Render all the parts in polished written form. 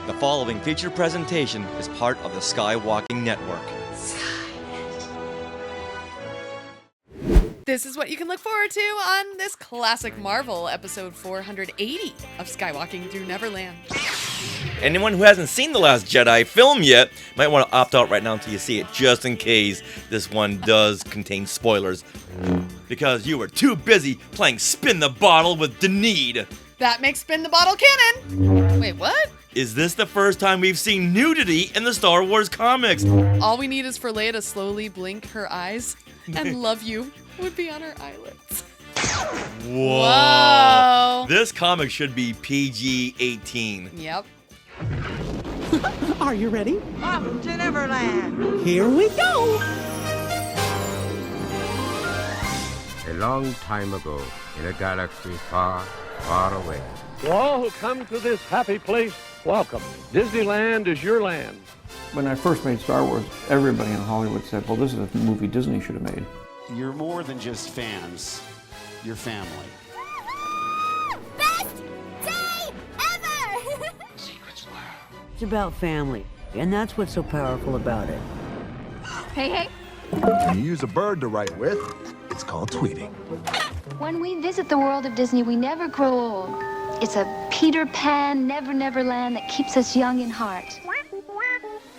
The following featured presentation is part of the Skywalking Network. This is what you can look forward to on this classic Marvel episode 480 of Skywalking Through Neverland. Anyone who hasn't seen The Last Jedi film yet might want to opt out right now until you see it, just in case this one does contain spoilers. Because you were too busy playing Spin the Bottle with Denid. That makes Spin the Bottle canon. Wait, what? Is this the first time we've seen nudity in the Star Wars comics? All we need is for Leia to slowly blink her eyes, and love you would be on her eyelids. Whoa. This comic should be PG-18. Yep. Are you ready? Off to Neverland. Here we go. A long time ago, in a galaxy far, far away. To all who come to this happy place, welcome. Disneyland is your land. When I first made Star Wars, everybody in Hollywood said, well, this is a movie Disney should have made. You're more than just fans. You're family. Best day ever! Secrets love. It's about family, and that's what's so powerful about it. Hey. When you use a bird to write with, it's called tweeting. When we visit the world of Disney, we never grow old. It's a Peter Pan, Never Land that keeps us young in heart.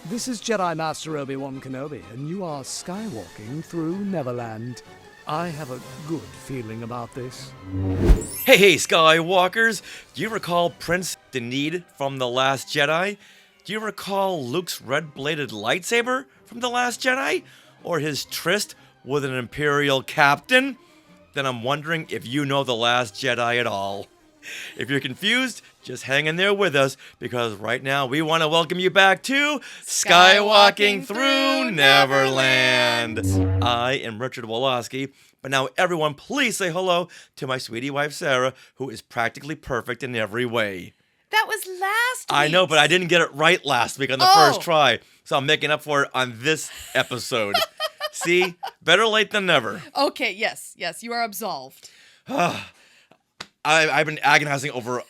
This is Jedi Master Obi-Wan Kenobi, and you are skywalking through Neverland. I have a good feeling about this. Hey, Skywalkers! Do you recall Prince Denid from The Last Jedi? Do you recall Luke's red-bladed lightsaber from The Last Jedi? Or his tryst with an Imperial captain? Then I'm wondering if you know The Last Jedi at all. If you're confused, just hang in there with us, because right now we want to welcome you back to Skywalking Through Neverland. I am Richard Woloski, but now everyone please say hello to my sweetie wife Sarah, who is practically perfect in every way. That was last week. I know, but I didn't get it right last week on the first try, so I'm making up for it on this episode. See? Better late than never. Okay, yes, you are absolved. I've been agonizing over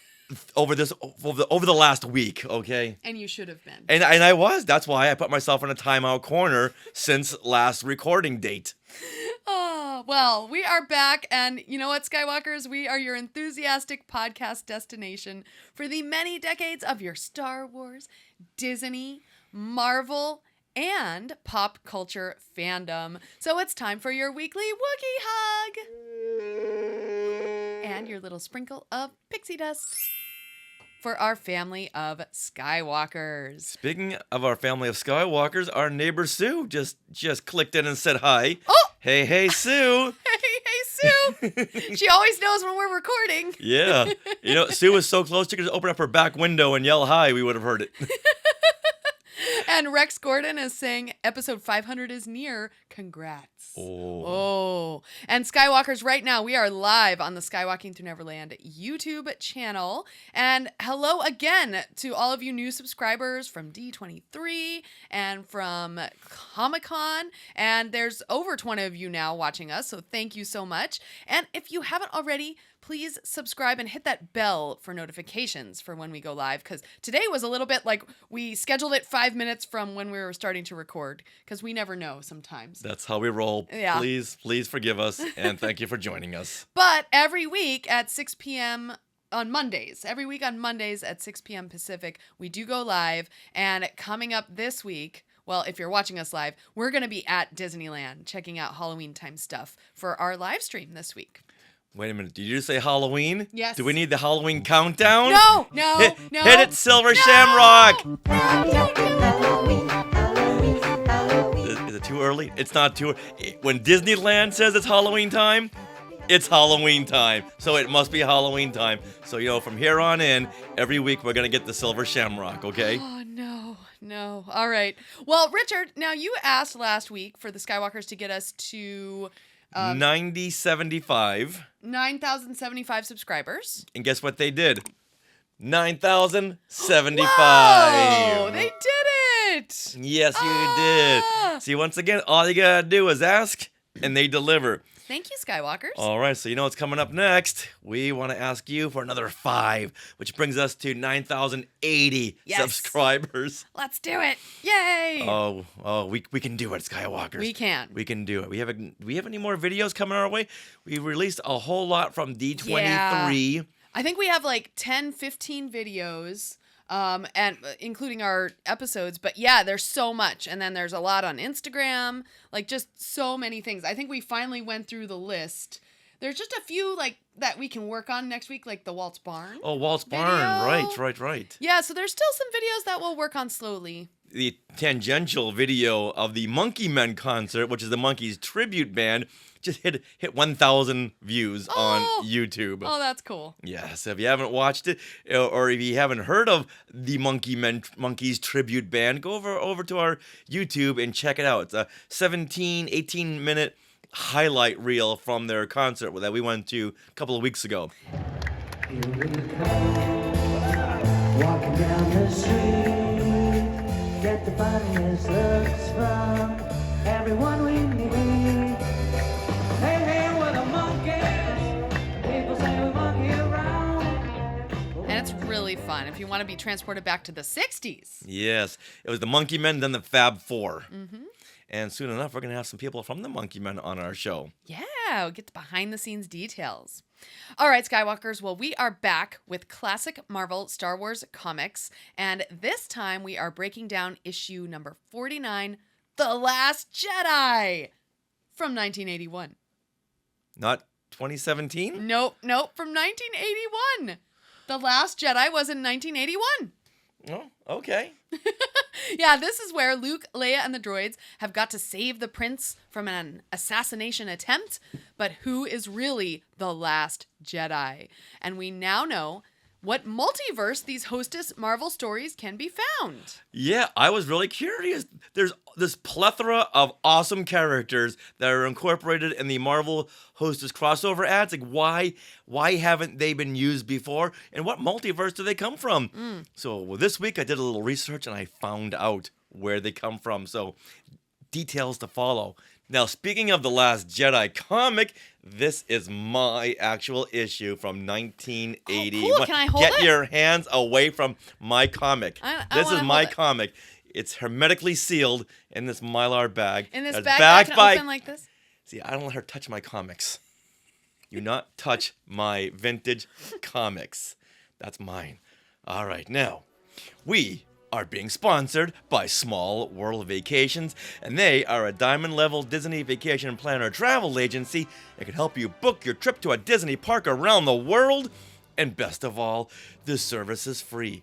the last week, okay? And you should have been. And I was. That's why I put myself in a timeout corner since last recording date. Oh, well, we are back, and you know what, Skywalkers? We are your enthusiastic podcast destination for the many decades of your Star Wars, Disney, Marvel, and pop culture fandom. So it's time for your weekly Wookiee hug. And your little sprinkle of pixie dust for our family of Skywalkers. Speaking of our family of Skywalkers, our neighbor Sue just clicked in and said hi. Oh! Hey, Sue. Hey, Sue. She always knows when we're recording. Yeah. You know, Sue was so close, she could just open up her back window and yell hi. We would have heard it. And Rex Gordon is saying episode 500 is near. Congrats. Oh. And Skywalkers, right now, we are live on the Skywalking Through Neverland YouTube channel. And hello again to all of you new subscribers from D23 and from Comic-Con. And there's over 20 of you now watching us, so thank you so much. And if you haven't already, please subscribe and hit that bell for notifications for when we go live, because today was a little bit like we scheduled it 5 minutes from when we were starting to record, because we never know sometimes. That's how we roll. Yeah. Please forgive us, and thank you for joining us. But every week at 6 p.m. on Mondays, at 6 p.m. Pacific, we do go live, and coming up this week, well, if you're watching us live, we're going to be at Disneyland checking out Halloween time stuff for our live stream this week. Wait a minute, did you say Halloween? Yes. Do we need the Halloween countdown? No. Hit it, Silver Shamrock! Is it too early? It's not too early. When Disneyland says it's Halloween time, it's Halloween time. So it must be Halloween time. So, from here on in, every week we're going to get the Silver Shamrock, okay? Oh, no. All right. Well, Richard, now you asked last week for the Skywalkers to get us to 9,075. 9,075 subscribers. And guess what they did? 9,075. Whoa, they did it. Yes, you did. See, once again, all you gotta do is ask, and they deliver. Thank you, Skywalkers. All right, so you know what's coming up next. We want to ask you for another 5, which brings us to 9,080 subscribers. Let's do it. Yay. We can do it, Skywalkers. We can. We can do it. We have any more videos coming our way? We released a whole lot from D23. Yeah. I think we have like 10, 15 videos. And including our episodes, but yeah, there's so much, and then there's a lot on Instagram, like just so many things. I think we finally went through the list. There's just a few like that we can work on next week, like the Walt's Barn. Oh, Walt's Barn, right. Yeah, so there's still some videos that we'll work on slowly. The tangential video of the Monkey Men concert, which is the Monkeys tribute band, just hit 1,000 views on YouTube. Oh, that's cool. Yes, if you haven't watched it, or if you haven't heard of the Monkeys tribute band, go over to our YouTube and check it out. It's a 18-minute highlight reel from their concert that we went to a couple of weeks ago. Here we come, walking down the street, get the funniest looks from everyone we meet. Hey, hey, we're the monkeys, people say we monkey around. And it's really fun if you want to be transported back to the 60s. Yes, it was the Monkey Men, then the Fab Four. Mm-hmm. And soon enough, we're going to have some people from the Monkey Men on our show. Yeah, we'll get the behind-the-scenes details. All right, Skywalkers, well, we are back with classic Marvel Star Wars comics, and this time we are breaking down issue number 49, The Last Jedi, from 1981. Not 2017? Nope, from 1981. The Last Jedi was in 1981. Oh, okay. Yeah, this is where Luke, Leia, and the droids have got to save the prince from an assassination attempt, but who is really the last Jedi? And we now know what multiverse these Hostess Marvel stories can be found. Yeah, I was really curious. There's this plethora of awesome characters that are incorporated in the Marvel Hostess crossover ads. Like, why haven't they been used before? And what multiverse do they come from? So this week I did a little research and I found out where they come from. So details to follow. Now, speaking of The Last Jedi comic, this is my actual issue from 1980. Oh, cool. Can I hold Get it? your hands away from my comic. This is my comic. It's hermetically sealed in this Mylar bag. In this That's bag backed that can by... open like this? See, I don't let her touch my comics. You not touch my vintage comics. That's mine. All right, now, we are being sponsored by Small World Vacations, and they are a diamond-level Disney vacation planner travel agency that can help you book your trip to a Disney park around the world. And best of all, this service is free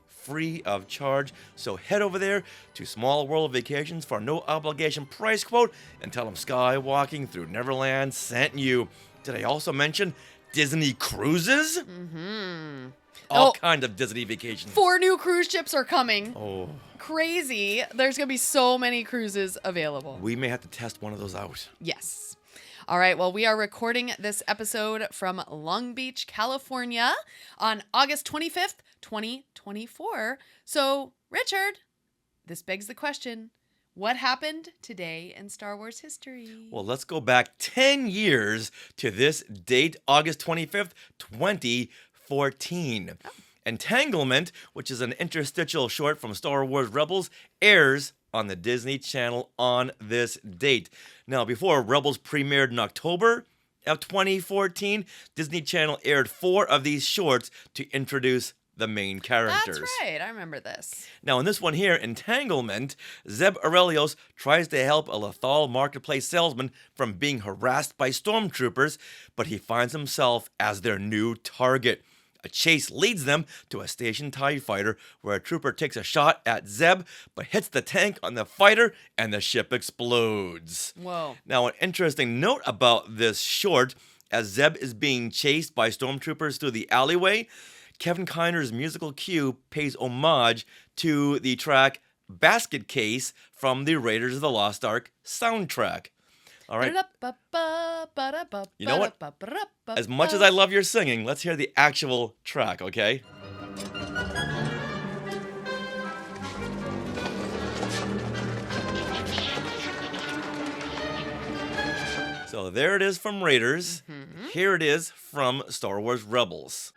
of charge. So head over there to Small World Vacations for no obligation price quote and tell them Skywalking Through Neverland sent you. Did I also mention Disney cruises? Mm-hmm. All kind of Disney vacations. 4 new cruise ships are coming. Oh. Crazy. There's going to be so many cruises available. We may have to test one of those out. Yes. All right, well, we are recording this episode from Long Beach, California on August 25th, 2024. So, Richard, this begs the question, what happened today in Star Wars history? Well, let's go back 10 years to this date, August 25th, 2014. Oh. Entanglement, which is an interstitial short from Star Wars Rebels, airs on the Disney Channel on this date. Now, before Rebels premiered in October of 2014, Disney Channel aired 4 of these shorts to introduce the main characters. That's right, I remember this. Now, in this one here, Entanglement, Zeb Aurelios tries to help a Lothal marketplace salesman from being harassed by stormtroopers, but he finds himself as their new target. A chase leads them to a stationed TIE fighter where a trooper takes a shot at Zeb, but hits the tank on the fighter and the ship explodes. Whoa. Now, an interesting note about this short, as Zeb is being chased by stormtroopers through the alleyway, Kevin Kiner's musical cue pays homage to the track Basket Case from the Raiders of the Lost Ark soundtrack. All right. You know what? As much as I love your singing, let's hear the actual track, okay? So So there it is from Raiders. Here it is from Star Wars Rebels.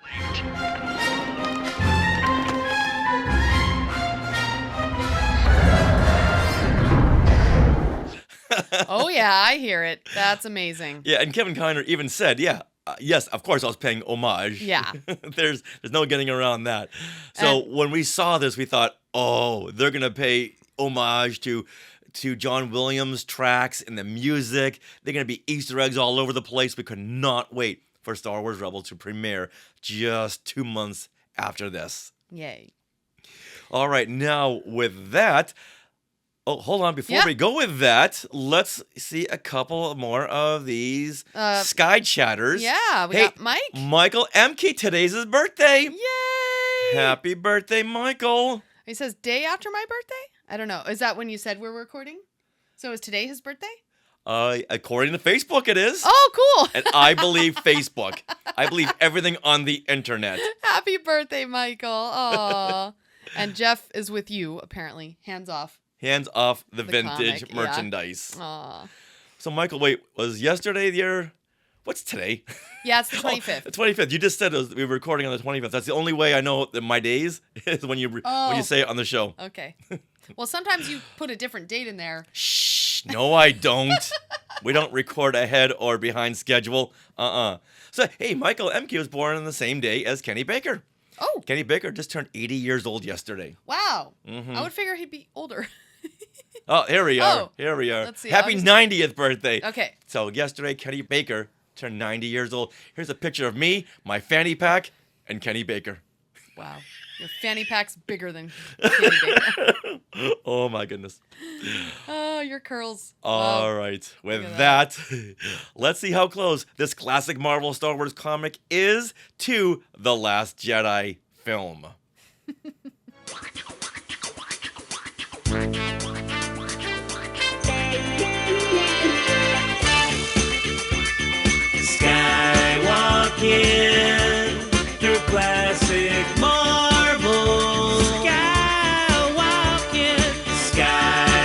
Oh, yeah, I hear it. That's amazing. Yeah, and Kevin Kiner even said, yes, of course I was paying homage. Yeah. There's no getting around that. So when we saw this, we thought, oh, they're going to pay homage to John Williams' tracks and the music. They're going to be Easter eggs all over the place. We could not wait for Star Wars Rebels to premiere just 2 months after this. Yay. All right, now with that... Oh, hold on. Before we go with that, let's see a couple more of these Sky Chatters. Yeah, we got Mike. Michael Emke, today's his birthday. Yay! Happy birthday, Michael. He says, day after my birthday? I don't know. Is that when you said we're recording? So is today his birthday? According to Facebook, it is. Oh, cool. And I believe Facebook. I believe everything on the internet. Happy birthday, Michael. Aw. And Jeff is with you, apparently. Hands off. Hands off the vintage comic, merchandise. Yeah. Aw. So, Michael, wait, was yesterday your... What's today? Yeah, it's the 25th. The 25th. You just said we were recording on the 25th. That's the only way I know that my days is when you say it on the show. Okay. Well, sometimes you put a different date in there. Shh. No, I don't. We don't record ahead or behind schedule. So, hey, Michael Emke was born on the same day as Kenny Baker. Oh. Kenny Baker just turned 80 years old yesterday. Wow. I would figure he'd be older. Oh, here we are. Oh. Here we are. Let's see. Happy 90th birthday. Okay. So yesterday, Kenny Baker turned 90 years old. Here's a picture of me, my fanny pack, and Kenny Baker. Wow. Your fanny pack's bigger than Kenny Baker. Oh, my goodness. Oh, your curls. All right. With that, let's see how close this classic Marvel Star Wars comic is to The Last Jedi film. Skywalking through classic Marvel. Skywalking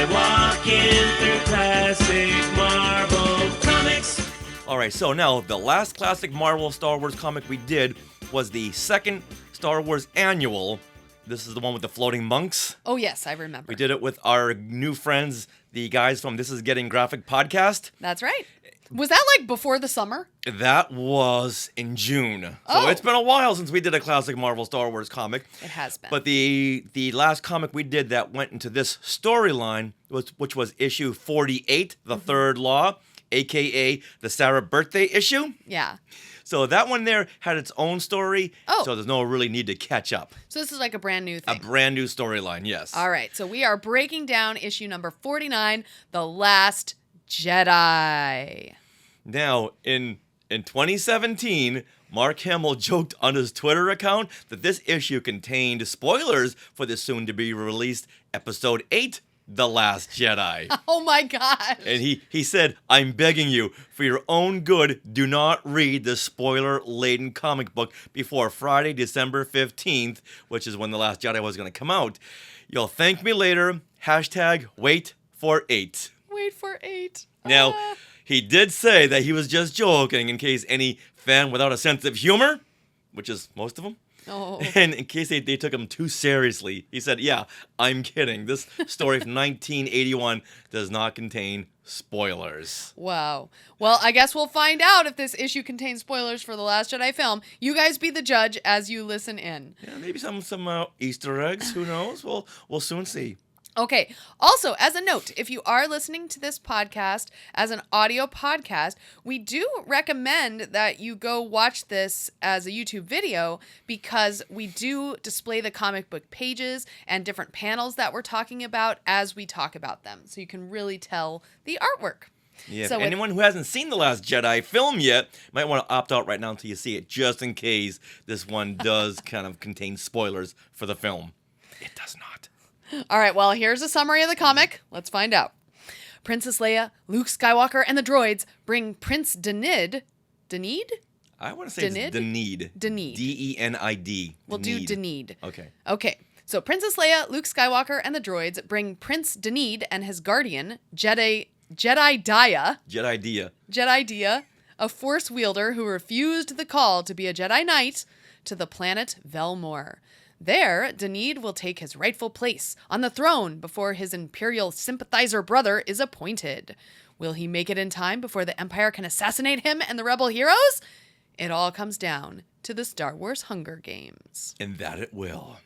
through classic Marvel comics. All right, so now the last classic Marvel Star Wars comic we did was the second Star Wars annual. This is the one with the floating monks. Oh, yes, I remember. We did it with our new friends, the guys from This Is Getting Graphic podcast. That's right. Was that like before the summer? That was in June. So it's been a while since we did a classic Marvel Star Wars comic. It has been. But the last comic we did that went into this storyline, which was issue 48, The Third Law, a.k.a. the Sarah birthday issue. Yeah. So that one there had its own story, so there's no really need to catch up. So this is like a brand new thing. A brand new storyline, yes. All right, so we are breaking down issue number 49, The Last Jedi. Now, in 2017, Mark Hamill joked on his Twitter account that this issue contained spoilers for the soon-to-be-released Episode 8, The Last Jedi. Oh my gosh. And he said, I'm begging you, for your own good, do not read the spoiler-laden comic book before Friday, December 15th, which is when The Last Jedi was going to come out. You'll thank me later. #wait for 8. Wait for 8. Now, he did say that he was just joking in case any fan without a sense of humor, which is most of them, and in case they took him too seriously, he said, yeah, I'm kidding. This story from 1981 does not contain spoilers. Wow. Well, I guess we'll find out if this issue contains spoilers for The Last Jedi film. You guys be the judge as you listen in. Yeah, maybe some Easter eggs. Who knows? We'll soon see. Okay. Also, as a note, if you are listening to this podcast as an audio podcast, we do recommend that you go watch this as a YouTube video because we do display the comic book pages and different panels that we're talking about as we talk about them. So you can really tell the artwork. Yeah, so anyone who hasn't seen The Last Jedi film yet might want to opt out right now until you see it, just in case this one does kind of contain spoilers for the film. It does not. All right, well, here's a summary of the comic. Let's find out. Princess Leia, Luke Skywalker, and the droids bring Prince Denid. Denid? I want to say it's Denid. Denid. D-E-N-I-D. We'll do Denid. Okay. Okay. So Princess Leia, Luke Skywalker, and the droids bring Prince Denid and his guardian, Jedi Jedediah, Jedi-dia. a Force wielder who refused the call to be a Jedi Knight, to the planet Velmor. There, Denid will take his rightful place on the throne before his Imperial sympathizer brother is appointed. Will he make it in time before the Empire can assassinate him and the rebel heroes? It all comes down to the Star Wars Hunger Games. And that it will.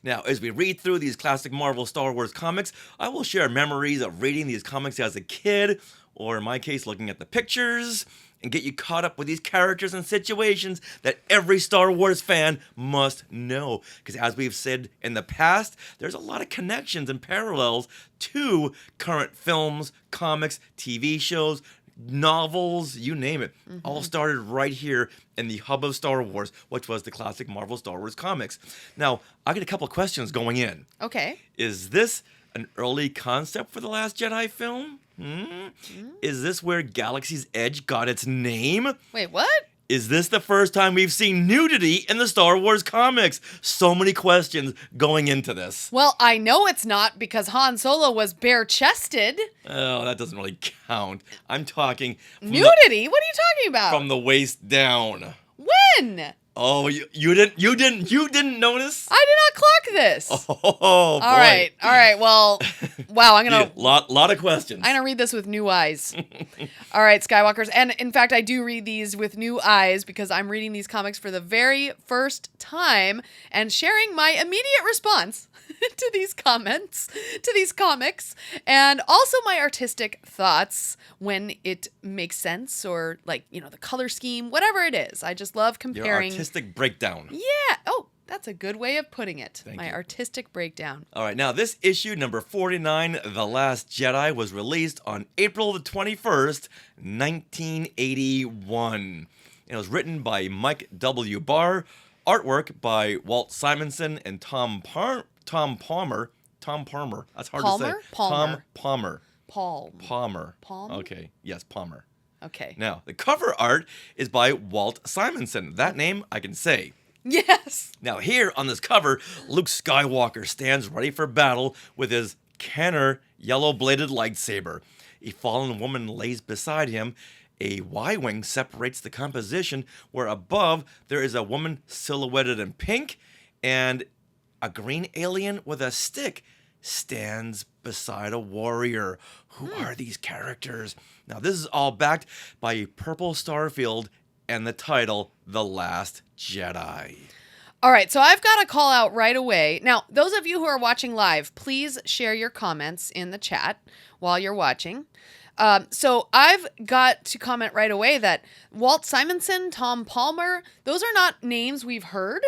Now, as we read through these classic Marvel Star Wars comics, I will share memories of reading these comics as a kid, or in my case, looking at the pictures, and get you caught up with these characters and situations that every Star Wars fan must know. Because as we've said in the past, there's a lot of connections and parallels to current films, comics, TV shows, novels, you name it. All started right here in the hub of Star Wars, which was the classic Marvel Star Wars comics. Now, I get a couple of questions going in. Okay. Is this an early concept for the Last Jedi film? Is this where Galaxy's Edge got its name? Wait, what? Is this the first time we've seen nudity in the Star Wars comics? So many questions going into this. Well, I know it's not because Han Solo was bare-chested. Oh, that doesn't really count. I'm talking Nudity? What are you talking about? From the waist down. When? Oh, you didn't notice? I did not clock this. Oh, boy. All right. Well, wow. I'm gonna lot of questions. I'm gonna read this with new eyes. All right, Skywalkers, and in fact, I do read these with new eyes because I'm reading these comics for the very first time and sharing my immediate response to these comments, to these comics, and also my artistic thoughts when it makes sense, or like, you know, the color scheme, whatever it is. I just love comparing. Your artistic breakdown. Yeah. Oh, that's a good way of putting it. Thank my you. artistic breakdown. All right, now this issue, number 49, The Last Jedi, was released on April the 21st, 1981. And it was written by Mike W. Barr, artwork by Walt Simonson and Tom Palmer. That's hard to say. Palmer? Palmer. Palmer. Okay. Yes, Palmer. Okay. Now, the cover art is by Walt Simonson. That name I can say. Yes. Now, here on this cover, Luke Skywalker stands ready for battle with his Kenner yellow-bladed lightsaber. A fallen woman lays beside him. A Y-wing separates the composition, where above there is a woman silhouetted in pink, and a green alien with a stick stands beside a warrior. Who are these characters? Now, this is all backed by a purple starfield and the title, The Last Jedi. All right, so I've got to call out right away. Now, those of you who are watching live, please share your comments in the chat while you're watching. So I've got to comment right away that Walt Simonson, Tom Palmer, those are not names we've heard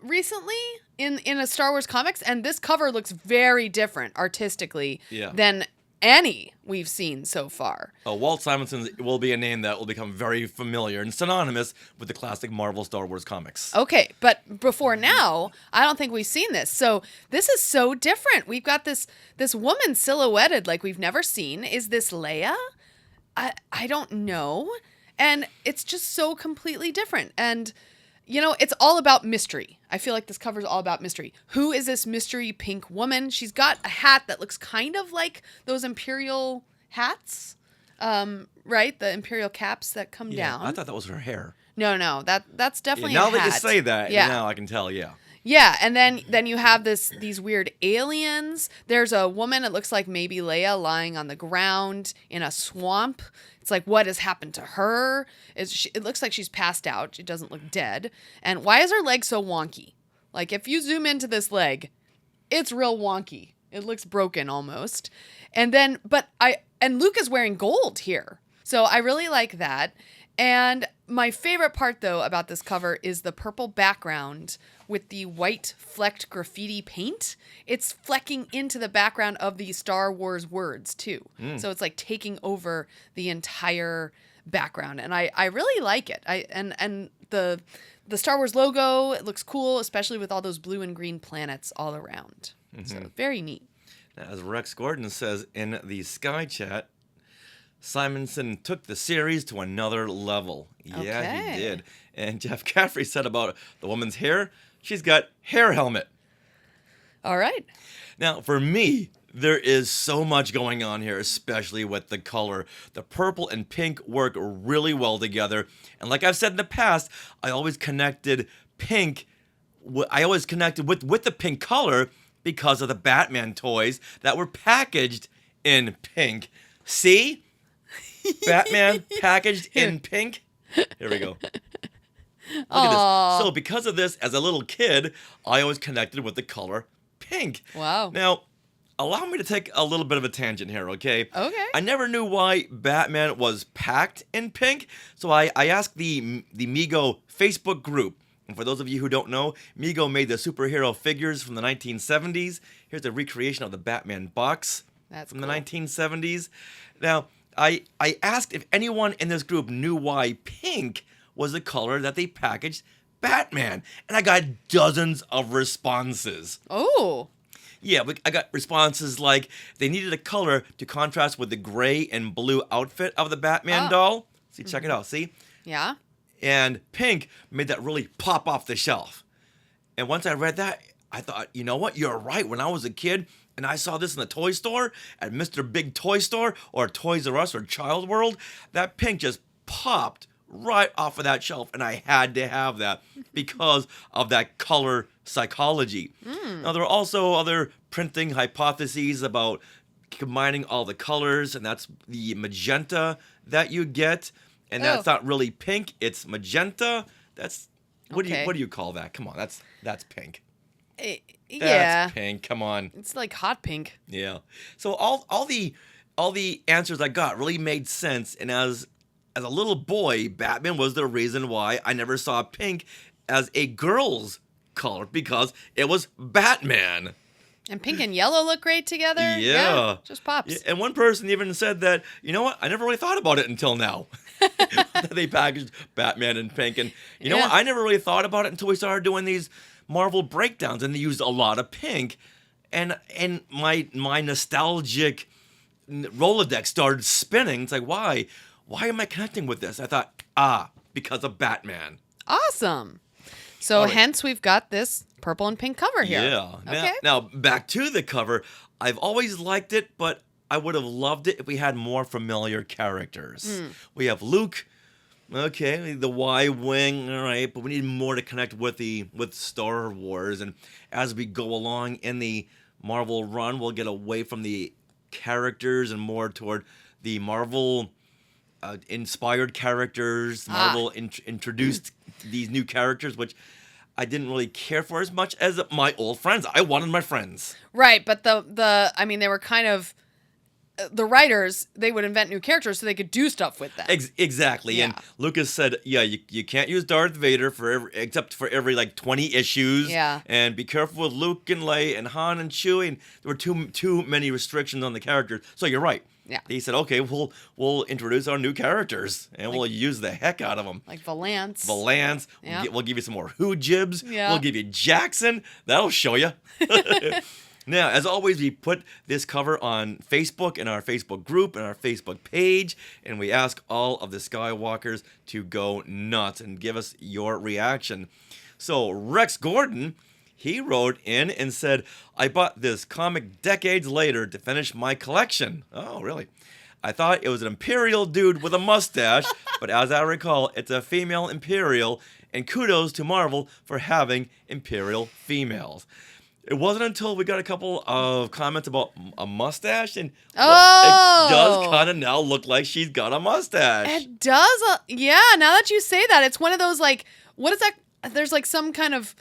recently in a Star Wars comics, and this cover looks very different artistically than any we've seen so far. Walt Simonson will be a name that will become very familiar and synonymous with the classic Marvel Star Wars comics. Okay, but before now, I don't think we've seen this. So this is so different. We've got this woman silhouetted like we've never seen. Is this Leia? I don't know. And it's just so completely different. And you know, it's all about mystery. I feel like this cover is all about mystery. Who is this mystery pink woman? She's got a hat that looks kind of like those Imperial hats, right? The Imperial caps that come down. I thought that was her hair. No, that's definitely a now hat. That you say that, now I can tell, Yeah, and then you have these weird aliens. There's a woman, it looks like maybe Leia, lying on the ground in a swamp. It's like, what has happened to her? It looks like she's passed out. She doesn't look dead. And why is her leg so wonky? Like, if you zoom into this leg, it's real wonky. It looks broken almost. And then, and Luke is wearing gold here. So I really like that. And my favorite part, though, about this cover is the purple background with the white flecked graffiti paint. It's flecking into the background of the Star Wars words, too. So it's like taking over the entire background. And I really like it. And the Star Wars logo, it looks cool, especially with all those blue and green planets all around. So very neat. Now, as Rex Gordon says in the Sky Chat, Simonson took the series to another level. Yeah, he did. And Jeff Caffrey said about the woman's hair, she's got hair helmet. All right. Now, for me, there is so much going on here, especially with the color. The purple and pink work really well together. And like I've said in the past, I always connected pink. I always connected with the pink color because of the Batman toys that were packaged in pink. See? Batman packaged in pink. Here we go. Look at this. So because of this, as a little kid, I always connected with the color pink. Wow. Now, allow me to take a little bit of a tangent here, okay? Okay. I never knew why Batman was packed in pink, so I asked the Mego Facebook group. And for those of you who don't know, Mego made the superhero figures from the 1970s. Here's a recreation of the Batman box from the 1970s. Now, I asked if anyone in this group knew why pink was the color that they packaged Batman, and I got dozens of responses. Oh. Yeah, I got responses like they needed a color to contrast with the gray and blue outfit of the Batman doll. See, check it out, see? Yeah. And pink made that really pop off the shelf. And once I read that, I thought, you know what? You're right. When I was a kid and I saw this in the toy store, at Mr. Big Toy Store or Toys R Us or Child World, that pink just popped right off of that shelf, and I had to have that because of that color psychology. Now, there are also other printing hypotheses about combining all the colors, and that's the magenta that you get, and that's not really pink, it's magenta. That's what do you call that? Come on, that's pink. Yeah. That's pink. Come on. It's like hot pink. Yeah. So all the answers I got really made sense, and as a little boy, Batman was the reason why I never saw pink as a girl's color, because it was Batman. And pink and yellow look great together. Yeah. Just pops. Yeah, and one person even said that, you know what, I never really thought about it until now. They packaged Batman in pink. And you know what, I never really thought about it until we started doing these Marvel breakdowns, and they used a lot of pink. And my nostalgic Rolodex started spinning. It's like, why? Why am I connecting with this? I thought, because of Batman. Awesome. So hence we've got this purple and pink cover here. Yeah. Okay. Now, back to the cover. I've always liked it, but I would have loved it if we had more familiar characters. We have Luke. Okay, the Y-Wing, all right, but we need more to connect with Star Wars. And as we go along in the Marvel run, we'll get away from the characters and more toward the Marvel inspired characters. Marvel introduced these new characters, which I didn't really care for as much as my old friends. I wanted my friends. Right, but I mean, they were kind of the writers. They would invent new characters so they could do stuff with them. Exactly. Yeah. And Lucas said, you can't use Darth Vader except for every like 20 issues. Yeah. And be careful with Luke and Leia and Han and Chewie. And there were too many restrictions on the characters. So you're right. Yeah. He said, okay, we'll introduce our new characters and we'll use the heck out of them. Like Valance. Yeah. We'll give you some more Who Jibs. Yeah. We'll give you Jackson. That'll show you. Now, as always, we put this cover on Facebook in our Facebook group and our Facebook page, and we ask all of the Skywalkers to go nuts and give us your reaction. So Rex Gordon, he wrote in and said, I bought this comic decades later to finish my collection. Oh, really? I thought it was an Imperial dude with a mustache, but as I recall, it's a female Imperial, and kudos to Marvel for having Imperial females. It wasn't until we got a couple of comments about a mustache, and it does kind of now look like she's got a mustache. It does. Yeah, now that you say that, it's one of those like, what is that? There's like some kind of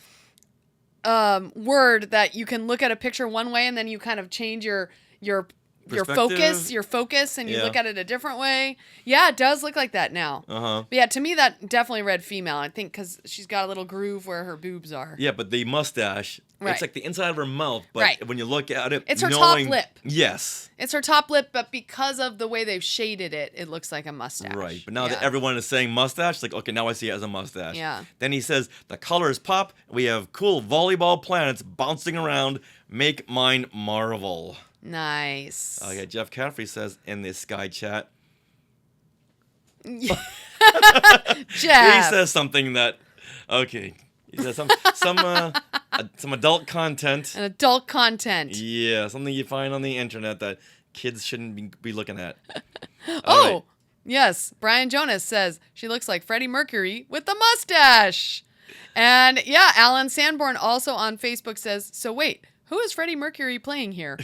word that you can look at a picture one way and then you kind of change your focus, and you look at it a different way. Yeah, it does look like that now. But yeah, to me that definitely read female. I think because she's got a little groove where her boobs are. Yeah, but the mustache, it's like the inside of her mouth. But when you look at it, it's her top lip. Yes, it's her top lip, but because of the way they've shaded it, it looks like a mustache. Right, but now that everyone is saying mustache, like, okay, now I see it as a mustache. Yeah. Then he says the colors pop. We have cool volleyball planets bouncing around. Make mine Marvel. Nice. Okay, Jeff Caffrey says in the Sky chat. Jeff. He says something that, okay. He says some Some adult content. And adult content. Yeah, something you find on the internet that kids shouldn't be looking at. Oh, right. yes. Brian Jonas says she looks like Freddie Mercury with the mustache. And yeah, Alan Sanborn also on Facebook says, so wait, who is Freddie Mercury playing here?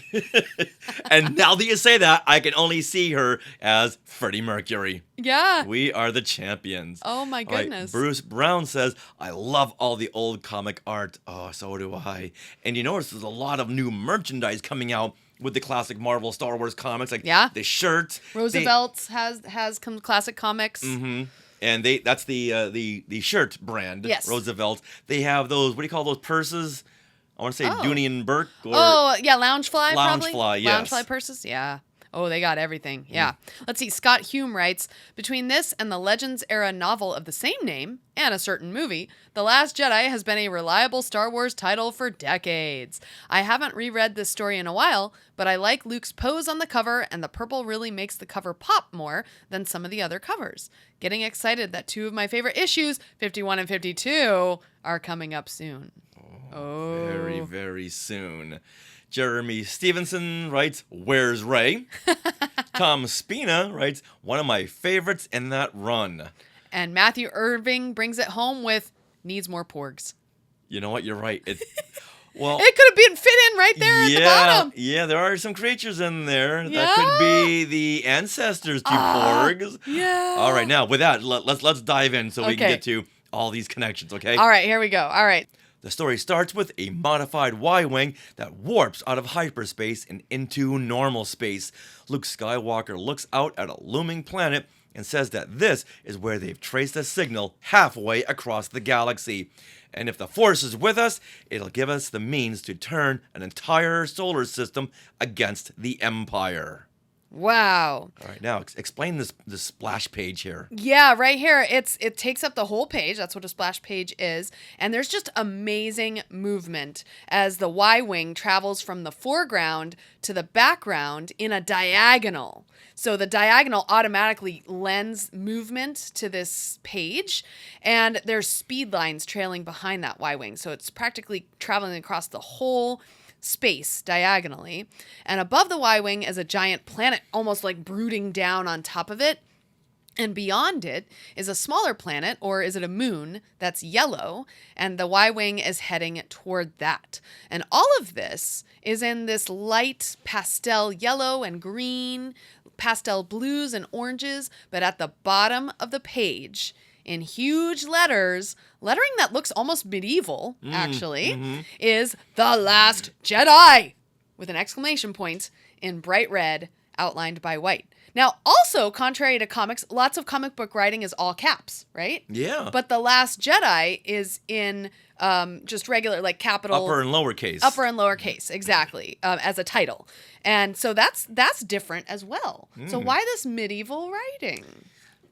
And now that you say that, I can only see her as Freddie Mercury. Yeah. We are the champions. Oh my All right, goodness. Bruce Brown says, I love all the old comic art. Oh, so do I. And you notice there's a lot of new merchandise coming out with the classic Marvel Star Wars comics, like the shirt. Roosevelt has classic comics. Mm-hmm. And that's the shirt brand. Yes. Roosevelt. They have those, what do you call those purses? I want to say Dooney and Burke. Or Loungefly, probably. Loungefly, yes. Loungefly purses, yeah. Oh, they got everything. Yeah. Let's see. Scott Hume writes, between this and the Legends era novel of the same name and a certain movie, The Last Jedi has been a reliable Star Wars title for decades. I haven't reread this story in a while, but I like Luke's pose on the cover, and the purple really makes the cover pop more than some of the other covers. Getting excited that 2 of my favorite issues, 51 and 52, are coming up soon. Oh. Very, very soon. Jeremy Stevenson writes, where's Ray? Tom Spina writes, one of my favorites in that run. And Matthew Irving brings it home with, needs more porgs. You know what? You're right. Well, it could have been fit in right there at the bottom. Yeah, there are some creatures in there. Yeah. That could be the ancestors to porgs. Yeah. All right, now with that, let's dive in so we can get to all these connections, okay? All right, here we go. All right. The story starts with a modified Y-Wing that warps out of hyperspace and into normal space. Luke Skywalker looks out at a looming planet and says that this is where they've traced a signal halfway across the galaxy. And if the Force is with us, it'll give us the means to turn an entire solar system against the Empire. Wow. All right, now explain this splash page here. Yeah, right here. It takes up the whole page. That's what a splash page is. And there's just amazing movement as the Y-Wing travels from the foreground to the background in a diagonal. So the diagonal automatically lends movement to this page, and there's speed lines trailing behind that Y-Wing. So it's practically traveling across the whole space diagonally, and above the Y-Wing is a giant planet almost like brooding down on top of it, and beyond it is a smaller planet, or is it a moon, that's yellow, and the Y-Wing is heading toward that. And all of this is in this light pastel yellow and green, pastel blues and oranges, but at the bottom of the page in huge letters, lettering that looks almost medieval, actually, is The Last Jedi, with an exclamation point in bright red, outlined by white. Now, also, contrary to comics, lots of comic book writing is all caps, right? Yeah. But The Last Jedi is in just regular, like capital. Upper and lowercase. Upper and lowercase, exactly, as a title. And so that's different as well. So why this medieval writing?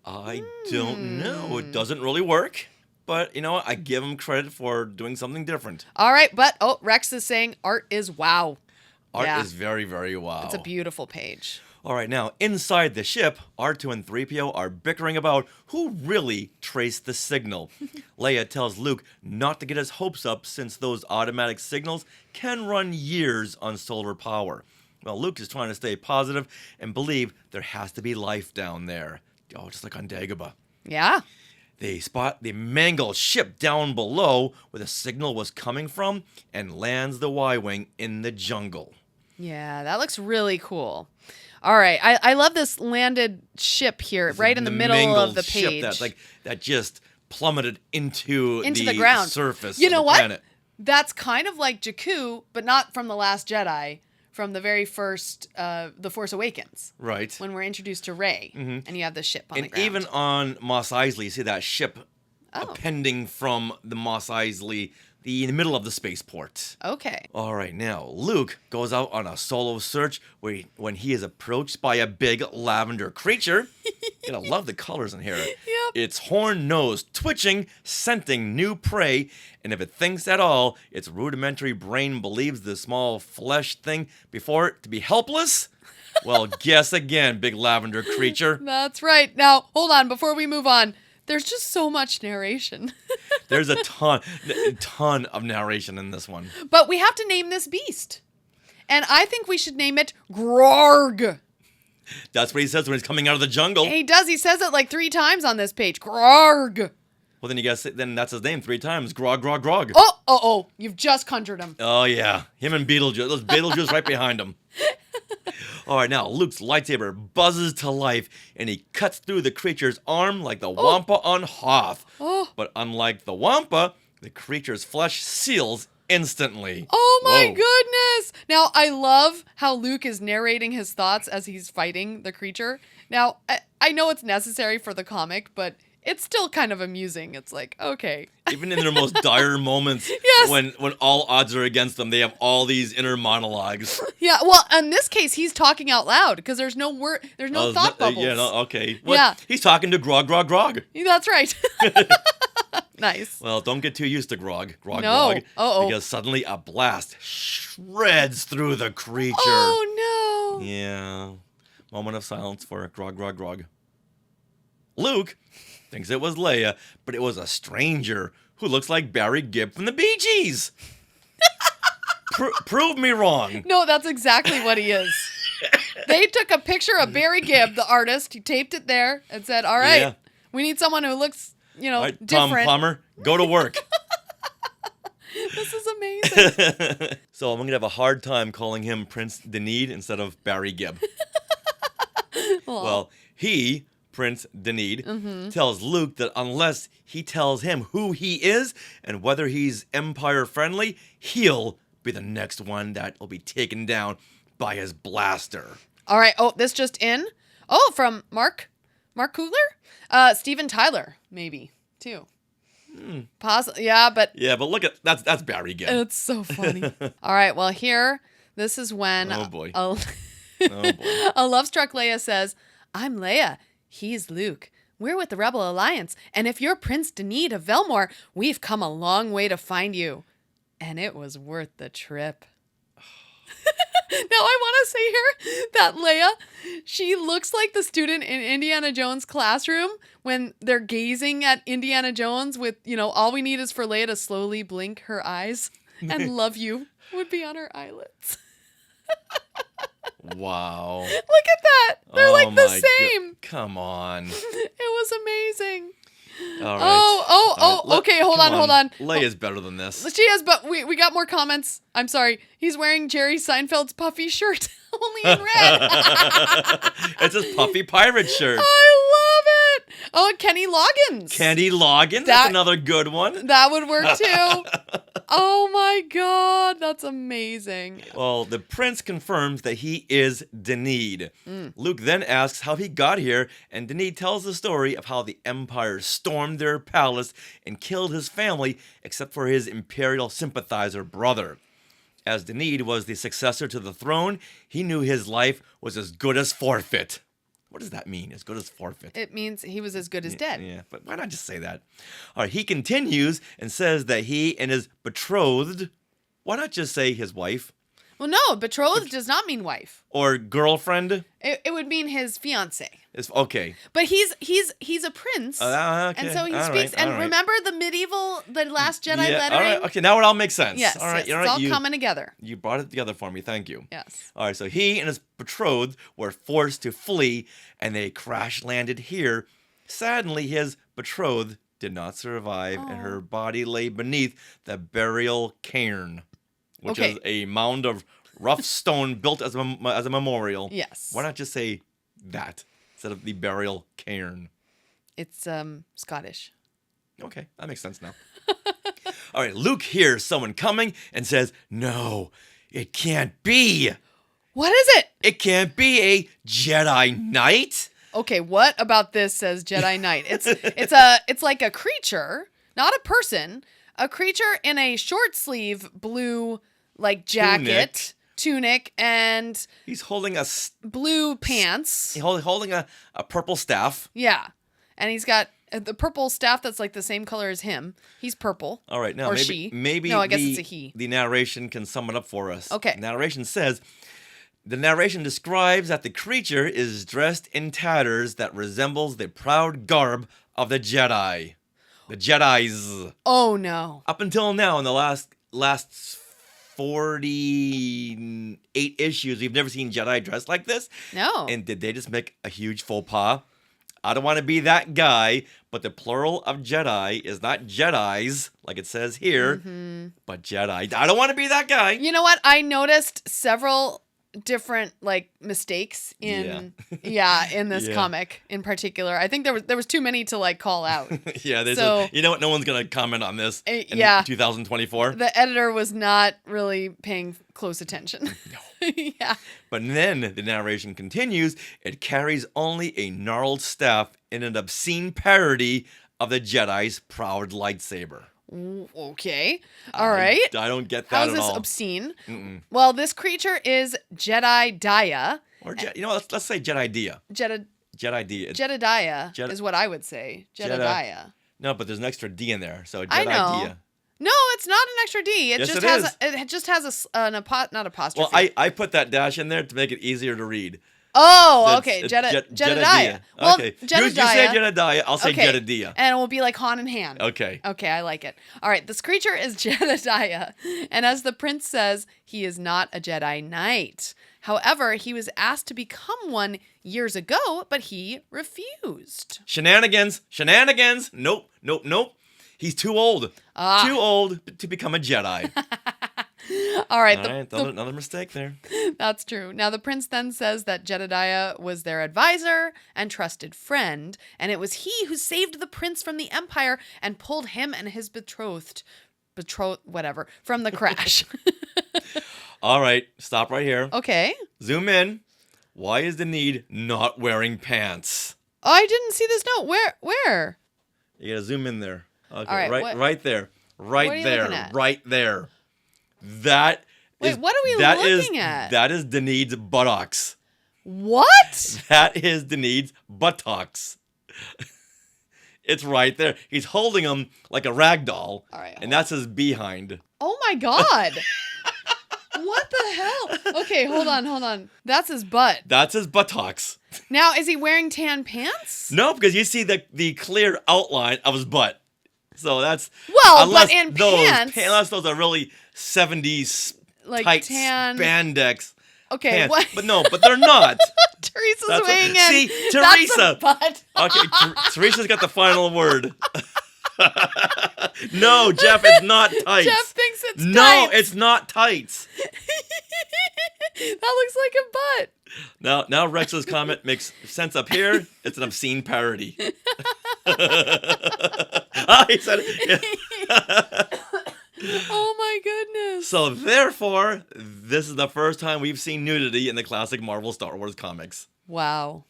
I don't know. It doesn't really work. But, you know what? I give him credit for doing something different. All right. But, Rex is saying art is wow. Art is very, very wow. It's a beautiful page. All right. Now, inside the ship, R2 and 3PO are bickering about who really traced the signal. Leia tells Luke not to get his hopes up since those automatic signals can run years on solar power. Well, Luke is trying to stay positive and believe there has to be life down there. Oh, just like on Dagobah. Yeah. They spot the mangled ship down below where the signal was coming from and lands the Y-Wing in the jungle. Yeah, that looks really cool. All right. I love this landed ship here, right in the middle of the page. Ship that just plummeted into the ground. Surface you know of the what? planet. That's kind of like Jakku, but not from The Last Jedi. From the very first The Force Awakens. Right. When we're introduced to Rey. And you have the ship on the ground. And even on Mos Eisley, you see that ship pending from the Mos Eisley, in the middle of the spaceport. Okay. All right, now, Luke goes out on a solo search when he is approached by a big lavender creature. You know, love the colors in here. Yep. Its horn nose twitching, scenting new prey, and if it thinks at all, its rudimentary brain believes the small flesh thing before it to be helpless? Well, guess again, big lavender creature. That's right. Now, hold on, before we move on. There's just so much narration. There's a ton of narration in this one. But we have to name this beast. And I think we should name it Grorg. That's what he says when he's coming out of the jungle. He does. He says it like 3 times on this page. Grorg. Well, then you guys then that's his name 3 times. Grog, grog, grog. Oh. You've just conjured him. Oh, yeah. Him and Beetlejuice. Those Beetlejuice right behind him. All right, now Luke's lightsaber buzzes to life, and he cuts through the creature's arm like the Wampa on Hoth. But unlike the Wampa, the creature's flesh seals instantly. Oh my goodness! Now, I love how Luke is narrating his thoughts as he's fighting the creature. Now, I know it's necessary for the comic, but it's still kind of amusing. It's like, okay. Even in their most dire moments, yes. when all odds are against them, they have all these inner monologues. Yeah, well, in this case, he's talking out loud because there's no word, there's no thought bubbles. Yeah, no, okay. Well, yeah. He's talking to Grog, Grog, Grog. That's right. Nice. Well, don't get too used to Grog, Grog, no. Grog. Because suddenly a blast shreds through the creature. Oh, no. Yeah. Moment of silence for Grog, Grog, Grog. Luke thinks it was Leia, but it was a stranger who looks like Barry Gibb from the Bee Gees. Prove me wrong. No, that's exactly what he is. They took a picture of Barry Gibb, the artist. He taped it there and said, all right, we need someone who looks, right, different. Tom Plummer, go to work. This is amazing. So I'm going to have a hard time calling him Prince Denid instead of Barry Gibb. Well, Prince Denid, tells Luke that unless he tells him who he is and whether he's Empire friendly, he'll be the next one that will be taken down by his blaster. All right. Oh, this just in. Oh, from Mark Kugler? Steven Tyler, maybe, too. Possibly. Yeah, but look at that's Barry Gibb. It's so funny. All right. Well, this is when oh boy. A love-struck Leia says, I'm Leia. He's Luke. We're with the Rebel Alliance, and if you're Prince Denid of Velmore, we've come a long way to find you. And it was worth the trip. Now, I want to say here that Leia, she looks like the student in Indiana Jones' classroom when they're gazing at Indiana Jones with, all we need is for Leia to slowly blink her eyes, and love you would be on her eyelids. Wow. Look at that. They're like the same. Come on. It was amazing. All right. Okay, hold on. Leia's better than this. She is, but we got more comments. I'm sorry. He's wearing Jerry Seinfeld's puffy shirt, only in red. It's his puffy pirate shirt. I love it. Oh, Kenny Loggins. Kenny Loggins? That's another good one. That would work too. Oh my God, that's amazing. Well, the prince confirms that he is Denid. Luke then asks how he got here, and Denid tells the story of how the Empire stormed their palace and killed his family, except for his Imperial sympathizer brother. As Denid was the successor to the throne, he knew his life was as good as forfeit. What does that mean, as good as forfeit? It means he was as good as dead. Yeah, but why not just say that? All right, he continues and says that he and his betrothed, why not just say his wife? Well, no, betrothed does not mean wife. Or girlfriend? It would mean his fiance. It's okay. But he's a prince, okay. and so he all speaks. Right, and right. remember the Last Jedi lettering? All right, okay, now it all makes sense. Yes, all right, yes, it's all coming together. You brought it together for me, thank you. Yes. All right, so he and his betrothed were forced to flee, and they crash-landed here. Sadly, his betrothed did not survive, and her body lay beneath the burial cairn, which is a mound of rough stone built as a memorial. Yes. Why not just say that instead of the burial cairn? It's Scottish. Okay, that makes sense now. All right, Luke hears someone coming and says, "No, it can't be." What is it? It can't be a Jedi Knight. Okay, what about this says Jedi Knight? It's like a creature, not a person, a creature in a short sleeve blue jacket. Tunic, and he's holding a blue pants. He's holding a purple staff. Yeah, and he's got the purple staff that's like the same color as him. He's purple. All right, now or maybe she. Maybe no, I guess it's a he. The narration can sum it up for us. Okay. The narration describes that the creature is dressed in tatters that resembles the proud garb of the Jedi. The Jedis. Oh no. Up until now, in the last 48 issues, we've never seen Jedi dressed like this. No. And did they just make a huge faux pas? I don't want to be that guy, but the plural of Jedi is not Jedis, like it says here, but Jedi. I don't want to be that guy. You know what? I noticed several different mistakes in in this comic in particular. I think there was too many to call out. Yeah, so, you know what? No one's gonna comment on this in 2024. The editor was not really paying close attention. No. Yeah. But then the narration continues. It carries only a gnarled staff in an obscene parody of the Jedi's proud lightsaber. Okay. All right. I don't get that at all. How is this obscene? Well, this creature is Jedediah. Or let's say Jedediah. Jedediah. Jedediah is what I would say. Jedediah. No, but there's an extra D in there, so I know. Jedediah. No, it's not an extra D. It just has not apostrophe. Well, I put that dash in there to make it easier to read. Oh, okay. Jedediah. Well, okay. Jedediah. You say Jedediah, I'll say Jedediah. And it will be like Han in hand. Okay. Okay, I like it. All right, this creature is Jedediah. And as the prince says, he is not a Jedi Knight. However, he was asked to become one years ago, but he refused. Shenanigans. Nope. He's too old. Too old to become a Jedi. All right. Another mistake there. That's true. Now, the prince then says that Jedediah was their advisor and trusted friend, and it was he who saved the prince from the Empire and pulled him and his betrothed, from the crash. All right. Stop right here. Okay. Zoom in. Why is Denid not wearing pants? Oh, I didn't see this note. Where? You gotta zoom in there. Okay. All right, right there. Right there. That Wait, is, what are we looking at? That is Denid's buttocks. What? That is Denid's buttocks. It's right there. He's holding them like a rag doll. All right, and that's his behind. Oh my God. What the hell? Okay, hold on. That's his butt. That's his buttocks. Now, is he wearing tan pants? No, because you see the clear outline of his butt. So that's but in pants, unless those are really 70s tight tan spandex. Okay, pants. what? But they're not. Teresa's weighing in. See, Teresa. That's a butt. Okay, Teresa's got the final word. No, Jeff, it's not tights. Jeff thinks it's tights. No, it's not tights. That looks like a butt. Now Rex's comment makes sense up here. It's an obscene parody. He said Oh my goodness. So therefore, this is the first time we've seen nudity in the classic Marvel Star Wars comics. Wow.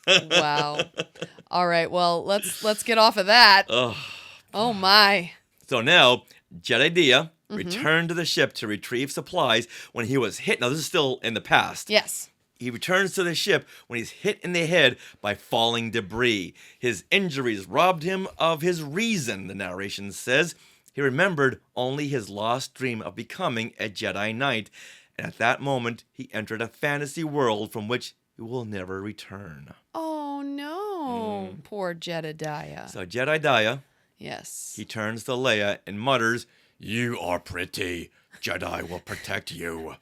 Wow. All right, well, let's get off of that. Oh my. So now, Jedediah returned to the ship to retrieve supplies when he was hit. Now, this is still in the past. Yes. He returns to the ship when he's hit in the head by falling debris. His injuries robbed him of his reason, the narration says. He remembered only his lost dream of becoming a Jedi Knight, and at that moment, he entered a fantasy world from which he will never return. Oh, no. Poor Jedediah. So Jedediah, yes, he turns to Leia and mutters, "You are pretty. Jedi will protect you."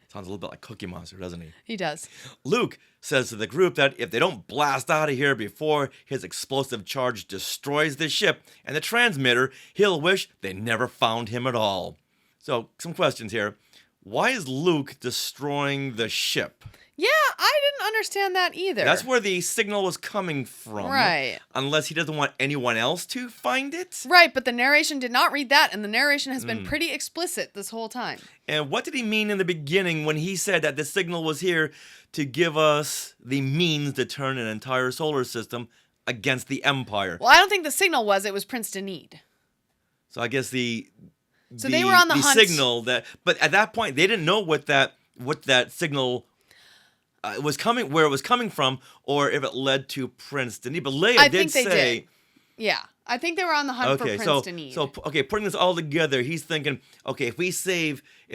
Sounds a little bit like Cookie Monster, doesn't he? He does. Luke says to the group that if they don't blast out of here before his explosive charge destroys the ship and the transmitter, he'll wish they never found him at all. So, some questions here. Why is Luke destroying the ship? Yeah, I didn't understand that either. That's where the signal was coming from. Right. Unless he doesn't want anyone else to find it. Right, but the narration did not read that, and the narration has been pretty explicit this whole time. And what did he mean in the beginning when he said that the signal was here to give us the means to turn an entire solar system against the Empire? Well, I don't think the signal was. It was Prince Denid. So I guess they were on the hunt. Signal that, but at that point they didn't know what that signal was coming, where it was coming from, or if it led to Prince Denid. But Leia did say, yeah, I think they were on the hunt for Prince Denid. So putting this all together, he's thinking, okay, if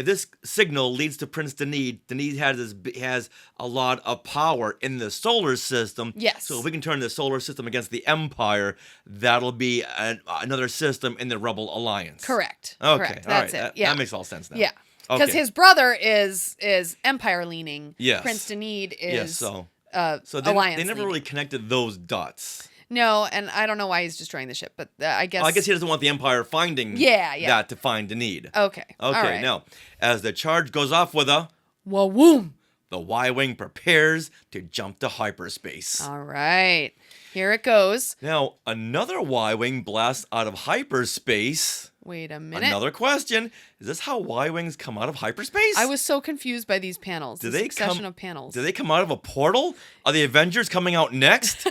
this signal leads to Prince Denid, Denid has a lot of power in the solar system. Yes. So if we can turn the solar system against the Empire, that'll be another system in the Rebel Alliance. Correct. Okay. Correct. That's it. That makes all sense now. Yeah. Because his brother is Empire leaning. Yes. Prince Denid is so Alliance. They never really connected those dots. No, and I don't know why he's destroying the ship, but I guess... I guess he doesn't want the Empire finding that to find Denid. Okay. All right. Now, as the charge goes off with a... Wa-woom! The Y-Wing prepares to jump to hyperspace. All right. Here it goes. Now, another Y-Wing blasts out of hyperspace. Wait a minute. Another question. Is this how Y-Wings come out of hyperspace? I was so confused by these panels. Do this they succession of panels. Do they come out of a portal? Are the Avengers coming out next?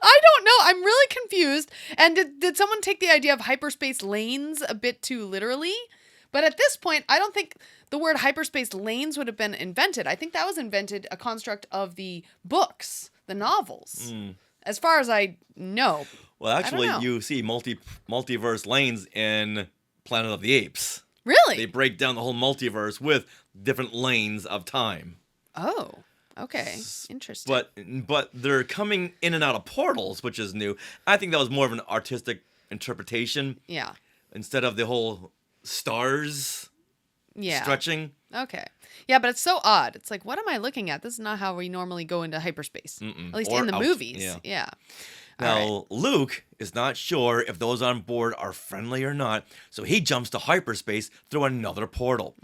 I don't know. I'm really confused. And did someone take the idea of hyperspace lanes a bit too literally? But at this point, I don't think the word hyperspace lanes would have been invented. I think that was invented a construct of the books, the novels, as far as I know. Well, actually, you see multiverse lanes in Planet of the Apes. Really? They break down the whole multiverse with different lanes of time. Oh, okay. Interesting. But they're coming in and out of portals, which is new. I think that was more of an artistic interpretation. Yeah. Instead of the whole stars stretching. Okay. Yeah, but it's so odd. It's like, what am I looking at? This is not how we normally go into hyperspace. At least in the movies. Yeah. Now, Luke is not sure if those on board are friendly or not, so he jumps to hyperspace through another portal.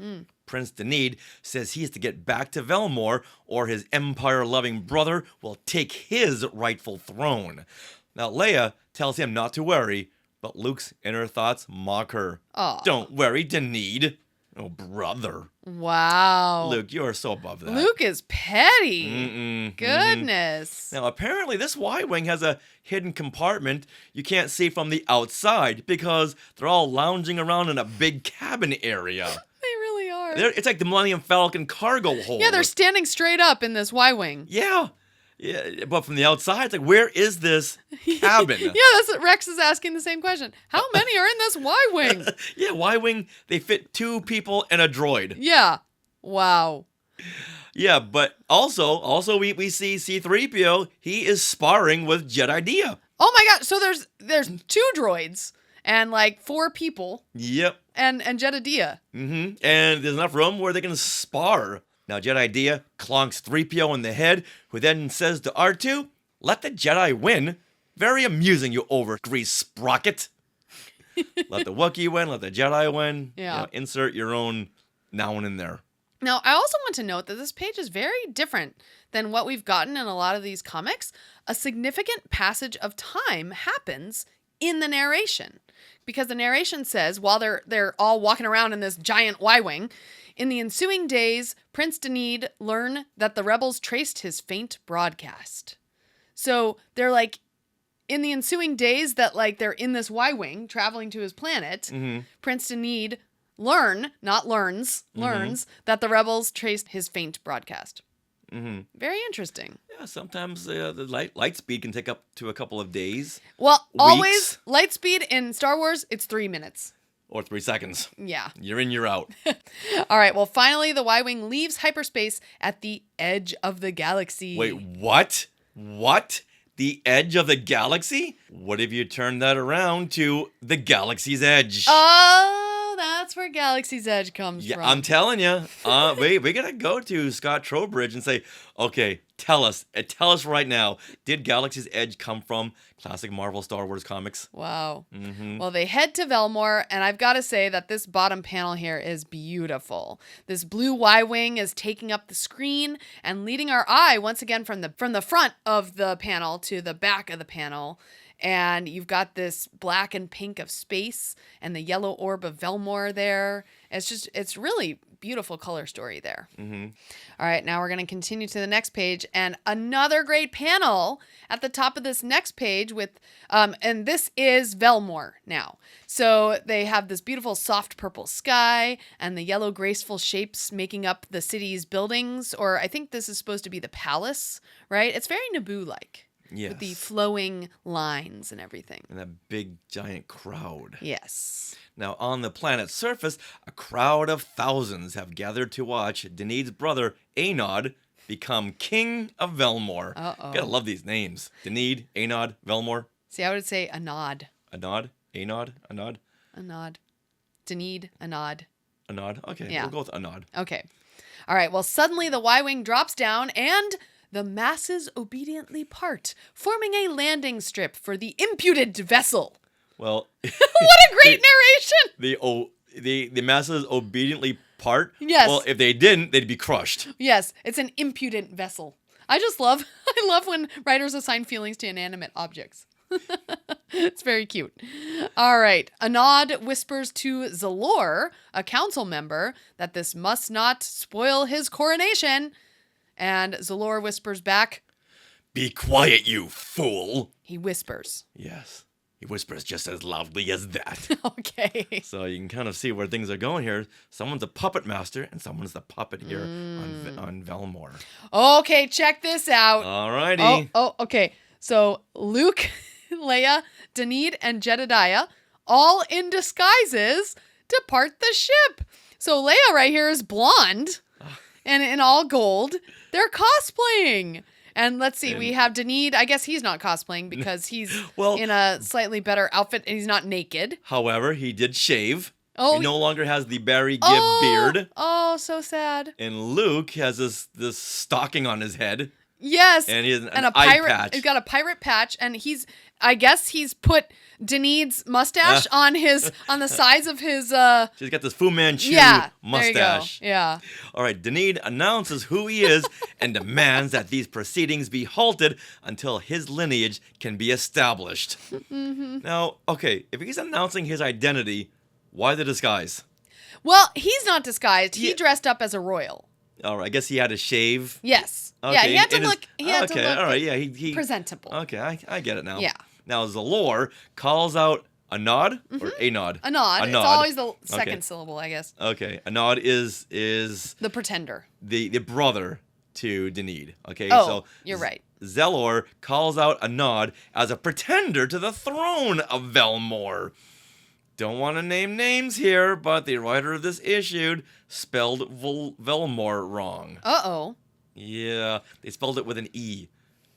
Prince Denid says he has to get back to Velmor, or his Empire-loving brother will take his rightful throne. Now, Leia tells him not to worry, but Luke's inner thoughts mock her. Aw. Don't worry, Denid. Oh, brother. Wow. Luke, you are so above that. Luke is petty. Goodness. Now, apparently, this Y-Wing has a hidden compartment you can't see from the outside because they're all lounging around in a big cabin area. They really are. It's like the Millennium Falcon cargo hold. Yeah, they're standing straight up in this Y-Wing. Yeah, but from the outside, it's like, where is this cabin? Yeah, that's what Rex is asking the same question. How many are in this Y-Wing? Yeah, Y-Wing, they fit 2 people and a droid. Yeah. Wow. Yeah, but also we see C-3PO. He is sparring with Jedi Dia. Oh my god! So there's 2 droids and like 4 people. Yep. And Jedi Dia. And there's enough room where they can spar. Now Jedi Dia clonks 3PO in the head, who then says to R2, "Let the Jedi win." Very amusing, you over-greased sprocket. Let the Wookiee win. Let the Jedi win. Yeah. Insert your own noun in there. Now, I also want to note that this page is very different than what we've gotten in a lot of these comics. A significant passage of time happens in the narration. Because the narration says, while they're all walking around in this giant Y-Wing, in the ensuing days, Prince Denid learned that the rebels traced his faint broadcast. So they're like, in the ensuing days that like they're in this Y-Wing traveling to his planet, Prince Denid learns that the rebels traced his faint broadcast. Very interesting. Yeah, sometimes the light speed can take up to a couple of days. Well, always light speed in Star Wars, it's 3 minutes. Or 3 seconds. Yeah. You're in, you're out. All right, well, finally, the Y-Wing leaves hyperspace at the edge of the galaxy. Wait, what? What? The edge of the galaxy? What if you turn that around to the galaxy's edge? Oh, that's where Galaxy's Edge comes from. I'm telling you. We gotta go to Scott Trowbridge and say, okay, tell us right now, did Galaxy's Edge come from classic Marvel Star Wars comics? Wow. Well, they head to Velmor, and I've got to say that this bottom panel here is beautiful. This blue Y-Wing is taking up the screen and leading our eye once again from the front of the panel to the back of the panel. And you've got this black and pink of space and the yellow orb of Velmor there. It's really beautiful color story there. All right, now we're going to continue to the next page, and another great panel at the top of this next page with, and this is Velmor now. So they have this beautiful soft purple sky and the yellow graceful shapes making up the city's buildings, or I think this is supposed to be the palace, right? It's very Naboo-like. With the Yes. flowing lines and everything. And that big giant crowd. Yes. Now, on the planet's surface, a crowd of thousands have gathered to watch Denid's brother, Anod, become king of Velmor. Uh-oh. Gotta love these names. Denid, Anod, Velmor. See, I would say a nod. Anod? Anod? Anod? A nod. Denid, a nod. Anod? Okay, Yeah. we'll go with Anod. Okay. All right. Well, suddenly the Y-Wing drops down and the masses obediently part, forming a landing strip for the impudent vessel. Well, What a great narration! the masses obediently part. Yes. Well, if they didn't, they'd be crushed. Yes, it's an impudent vessel. I love when writers assign feelings to inanimate objects. It's very cute. All right. Anod whispers to Zalor, a council member, that this must not spoil his coronation. And Zalor whispers back, Be quiet, you fool. he whispers. Yes. He whispers just as loudly as that. Okay. So you can kind of see where things are going here. Someone's a puppet master, and someone's the puppet here on Velmor. Okay, check this out. Alrighty. Oh, okay. So Luke, Leia, Denid, and Jedediah, all in disguises, depart the ship. So Leia right here is blonde and in all gold. They're cosplaying. And let's see, we have Denid. I guess he's not cosplaying because he's in a slightly better outfit and he's not naked. However, he did shave. Oh, he no longer has the Barry Gibb beard. Oh, so sad. And Luke has this stocking on his head. Yes. And he has an a eye pirate. patch. He's got a pirate patch, and I guess he's put Denid's mustache on the sides of his. She's got this Fu Manchu mustache. There you go. Yeah. All right, Denid announces who he is and demands that these proceedings be halted until his lineage can be established. Mm-hmm. Now, okay, if he's announcing his identity, why the disguise? Well, he's not disguised. He dressed up as a royal. All right, I guess he had to shave. Yes. Okay, yeah, he had to in his- look. He had to look. all right, yeah, he presentable. Okay, I get it now. Yeah. Now Zalor calls out a nod or a nod. A nod. It's always the second syllable, I guess. Okay, a nod is the pretender. The brother to Denid. Okay, Oh, so you're right. Zelor calls out a nod as a pretender to the throne of Velmor. Don't want to name names here, but the writer of this issue spelled Velmor wrong. Uh-oh. Yeah, they spelled it with an E.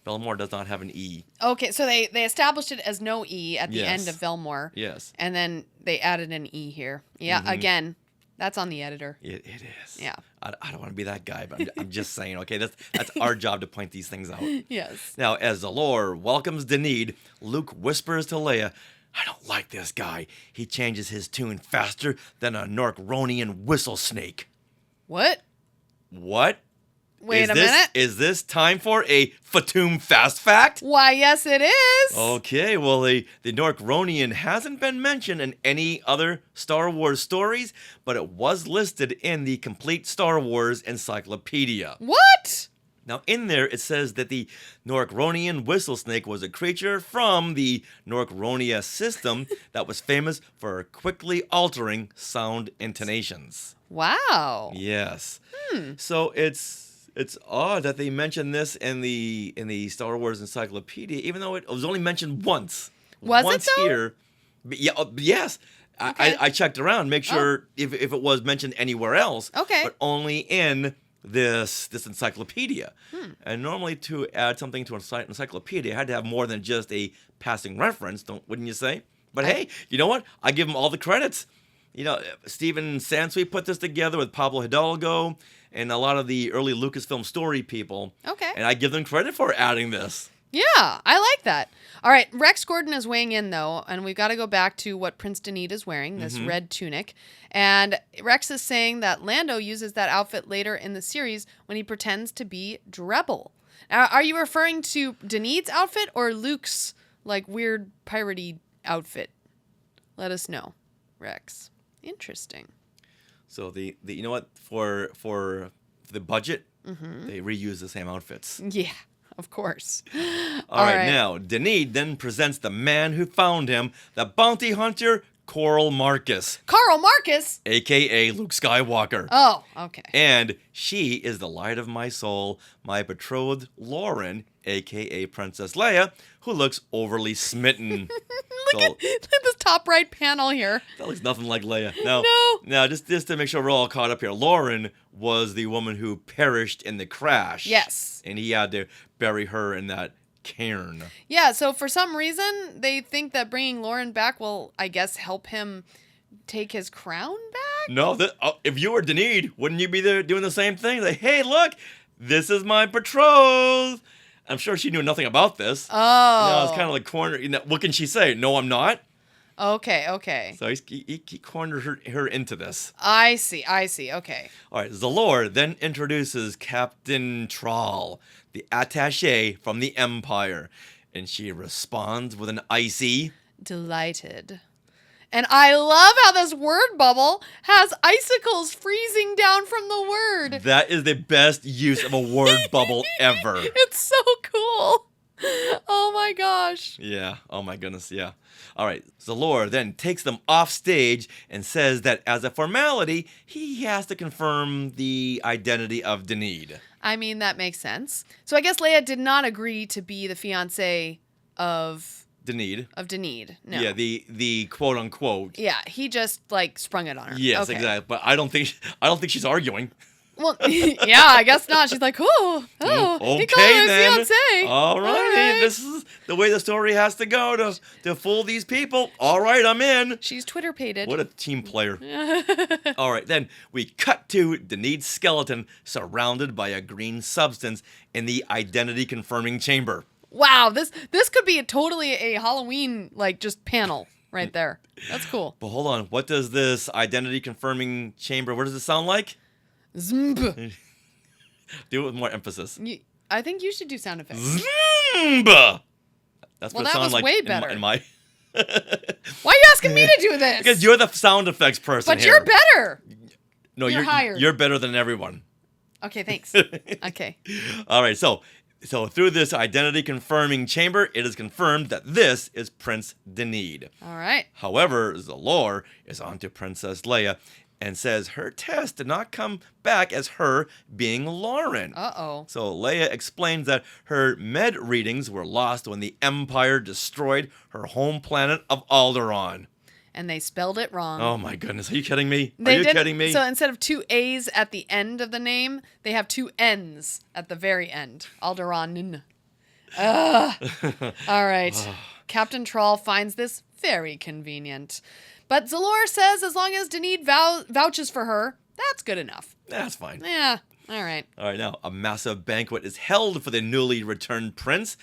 Velmor does not have an E. Okay, so they established it as no E at the Yes. end of Velmor. Yes. And then they added an E here. Yeah, again, that's on the editor. It is. Yeah. I don't want to be that guy, but I'm just saying, okay, that's our job to point these things out. Yes. Now, as Zalor welcomes Denid, Luke whispers to Leia, I don't like this guy. He changes his tune faster than a Norkronian whistle snake. What? What? Wait a minute. Is this time for a Fatum fast fact? Why, yes, it is. Okay, well, the Norkronian hasn't been mentioned in any other Star Wars stories, but it was listed in the Complete Star Wars Encyclopedia. What? Now, in there, it says that the Norkronian whistle snake was a creature from the Norkronia system that was famous for quickly altering sound intonations. Wow. Yes. So it's odd that they mentioned this in the Star Wars Encyclopedia, even though it was only mentioned once. Was once it though? Here. But yeah, yes. Okay. I checked around, make sure if it was mentioned anywhere else. Okay. But only in this encyclopedia. And normally to add something to an encyclopedia, it had to have more than just a passing reference, wouldn't you say? But hey, you know what? I give them all the credits. You know, Steven Sansweet put this together with Pablo Hidalgo and a lot of the early Lucasfilm story people. Okay. And I give them credit for adding this. Yeah, I like that. All right, Rex Gordon is weighing in, though, and we've got to go back to what Prince Denid is wearing, this red tunic. And Rex is saying that Lando uses that outfit later in the series when he pretends to be Drebel. Now, are you referring to Denid's outfit or Luke's, like, weird piratey outfit? Let us know, Rex. Interesting. So the you know what, for the budget, they reuse the same outfits. Yeah. Of course. All right, now, Denid then presents the man who found him, the bounty hunter Coral Marcus, Carl Marcus? a.k.a. Luke Skywalker. Oh, okay. And she is the light of my soul, my betrothed Lauren, a.k.a. Princess Leia, who looks overly smitten. Look at this top right panel here. That looks nothing like Leia. No, just to make sure we're all caught up here. Lauren was the woman who perished in the crash. Yes. And he had to bury her in that cairn. Yeah, so for some reason, they think that bringing Lauren back will, I guess, help him take his crown back? No, if you were Denid, wouldn't you be there doing the same thing? Like, hey, look, this is my betrothed. I'm sure she knew nothing about this. Oh. No, it's kind of like corner. What can she say? No, I'm not. Okay. So he cornered her into this. I see. Okay. All right, Zalor then introduces Captain Troll, the attaché from the Empire, and she responds with an icy, delighted. And I love how this word bubble has icicles freezing down from the word. That is the best use of a word bubble ever. It's so cool. Oh my gosh. Yeah. Oh my goodness. Yeah. All right. Zalor then takes them off stage and says that as a formality, he has to confirm the identity of Denid. I mean, that makes sense. So I guess Leia did not agree to be the fiancée of Denid. No. Yeah, the quote unquote. Yeah, he just sprung it on her. Yes, okay. exactly. But I don't think she's arguing. Well, yeah, I guess not. She's like, oh, okay he called her then. fiancé. All right, this is the way the story has to go to fool these people. All right, I'm in. She's Twitter-pated. What a team player. All right, then we cut to Denid's skeleton surrounded by a green substance in the identity-confirming chamber. Wow, this could be totally a Halloween just panel right there. That's cool. But hold on, what does this identity-confirming chamber? What does it sound like? Zmb. Do it with more emphasis. I think you should do sound effects. Zmb. That's what it sounds like way better. in my. Why are you asking me to do this? Because you're the sound effects person. But you're better. No, you're hired. You're better than everyone. Okay, thanks. Okay. All right, so through this identity confirming chamber, it is confirmed that this is Prince Denid. All right. However, Zalor is onto Princess Leia and says her test did not come back as her being Lauren. Uh-oh. So Leia explains that her med readings were lost when the Empire destroyed her home planet of Alderaan. And they spelled it wrong. Oh my goodness, are you kidding me? Are you kidding me? So instead of 2 A's at the end of the name, they have 2 N's at the very end. Alderaan. Ugh. All right. Captain Troll finds this very convenient. But Zalor says as long as Denid vouches for her, that's good enough. That's fine. Yeah. All right. All right, now, a massive banquet is held for the newly returned prince.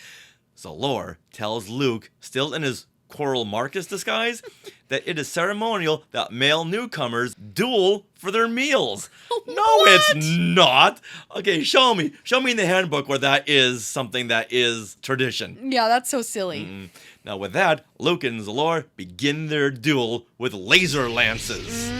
Zalor tells Luke, still in his Coral Marcus disguise, that it is ceremonial that male newcomers duel for their meals. No, it's not. Okay, show me in the handbook where that is something that is tradition. Yeah, that's so silly. Now with that, Luke and Zalor begin their duel with laser lances.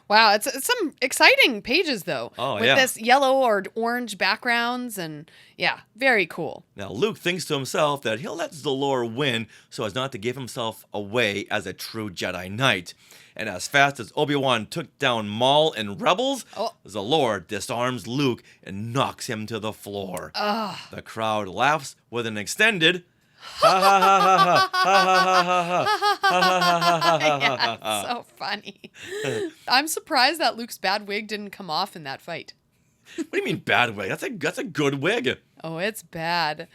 Wow, it's some exciting pages though. Oh, with yeah. this yellow or orange backgrounds and yeah, very cool. Now Luke thinks to himself that he'll let Zalor win so as not to give himself away as a true Jedi Knight. And as fast as Obi-Wan took down Maul and Rebels, Zalor disarms Luke and knocks him to the floor. The crowd laughs with an extended ha ha ha ha ha ha ha ha ha ha. Yeah, it's so funny. I'm surprised that Luke's bad wig didn't come off in that fight. What do you mean bad wig? That's a good wig. Oh, it's bad.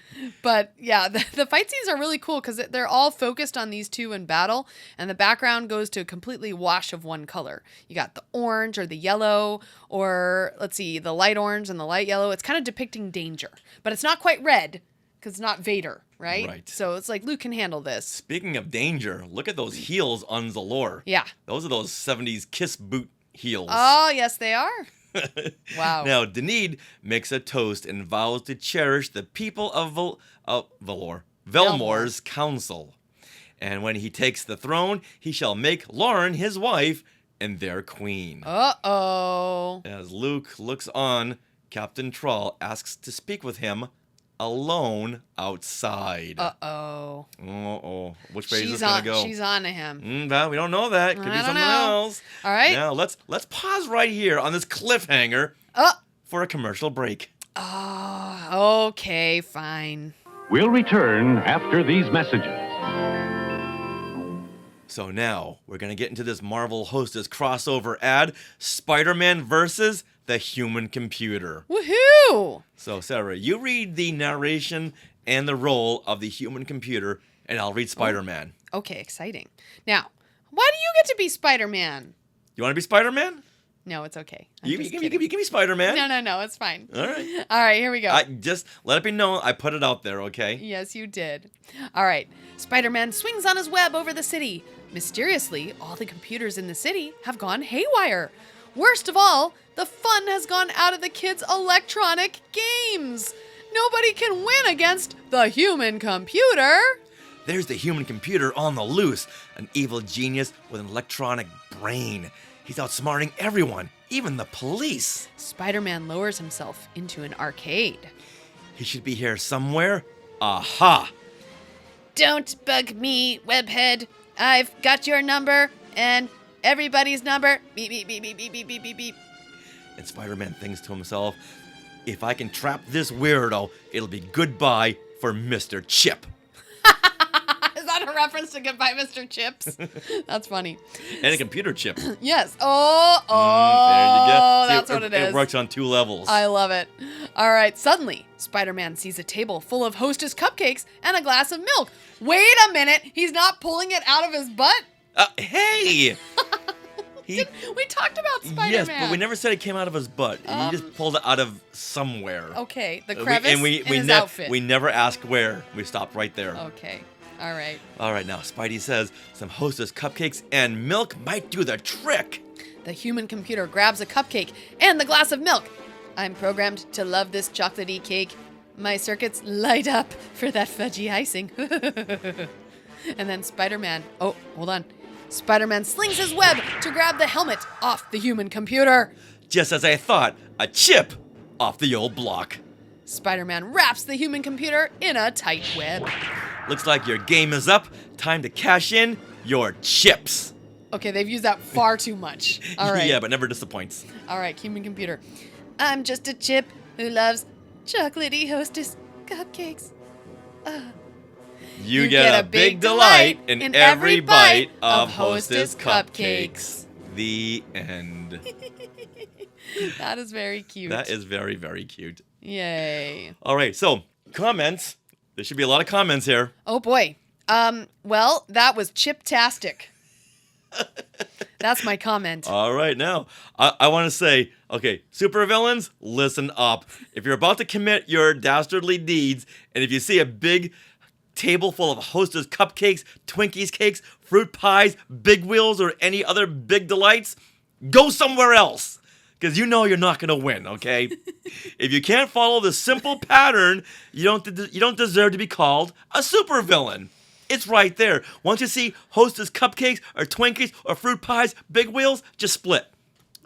But yeah, the fight scenes are really cool because they're all focused on these two in battle, and the background goes to a completely wash of one color. You got the orange or the yellow, or let's see, the light orange and the light yellow. It's kind of depicting danger, but it's not quite red because it's not Vader, right? Right. So it's like Luke can handle this. Speaking of danger, look at those heels on Zalor. Yeah. Those are those 70s kiss boot heels. Oh, yes, they are. Wow. Now, Denid makes a toast and vows to cherish the people of Velmor's council. And when he takes the throne, he shall make Lauren his wife and their queen. Uh-oh. As Luke looks on, Captain Troll asks to speak with him alone outside. Uh-oh. Uh-oh. Which way is this going to go? She's on to him. Well, we don't know that. Could be something else. All right. Now, let's pause right here on this cliffhanger for a commercial break. Oh, okay, fine. We'll return after these messages. So now, we're going to get into this Marvel Hostess crossover ad, Spider-Man versus the human computer. Woohoo! So, Sarah, you read the narration and the role of the human computer, and I'll read Spider-Man. Okay, exciting. Now, why do you get to be Spider-Man? You want to be Spider-Man? No, it's okay. You can be Spider-Man. No, it's fine. All right. All right, here we go. Just let it be known, I put it out there, okay? Yes, you did. All right. Spider-Man swings on his web over the city. Mysteriously, all the computers in the city have gone haywire. Worst of all, the fun has gone out of the kids' electronic games. Nobody can win against the human computer. There's the human computer on the loose, an evil genius with an electronic brain. He's outsmarting everyone, even the police. Spider-Man lowers himself into an arcade. He should be here somewhere. Aha! Don't bug me, webhead. I've got your number and everybody's number. Beep, beep, beep, beep, beep, beep, beep, beep, beep. And Spider-Man thinks to himself, if I can trap this weirdo, it'll be goodbye for Mr. Chip. Is that a reference to Goodbye, Mr. Chips? That's funny. And a computer chip. Yes. There you go. See, That's what it is. It works on 2 levels. I love it. All right. Suddenly, Spider-Man sees a table full of Hostess cupcakes and a glass of milk. Wait a minute. He's not pulling it out of his butt? Hey! We talked about Spider-Man. Yes, but we never said it came out of his butt. He just pulled it out of somewhere. Okay, the crevice in his outfit. We never asked where. We stopped right there. Okay, all right. All right, now Spidey says some Hostess cupcakes and milk might do the trick. The human computer grabs a cupcake and the glass of milk. I'm programmed to love this chocolatey cake. My circuits light up for that fudgy icing. And then Spider-Man, oh, hold on. Spider-Man slings his web to grab the helmet off the human computer. Just as I thought, a chip off the old block. Spider-Man wraps the human computer in a tight web. Looks like your game is up. Time to cash in your chips. Okay, they've used that far too much. All right. Yeah, but never disappoints. All right, human computer. I'm just a chip who loves chocolatey Hostess cupcakes. You get a big delight in every bite of Hostess cupcakes. The end. That is very cute. That is very, very cute. Yay. All right, so comments. There should be a lot of comments here. Oh, boy. Well, that was chip-tastic. That's my comment. All right, now, I want to say, okay, supervillains, listen up. If you're about to commit your dastardly deeds, and if you see a big table full of Hostess cupcakes, Twinkies cakes, fruit pies, big wheels, or any other big delights, go somewhere else. Because you know you're not going to win, okay? If you can't follow the simple pattern, you don't deserve to be called a supervillain. It's right there. Once you see Hostess cupcakes or Twinkies or fruit pies, big wheels, just split.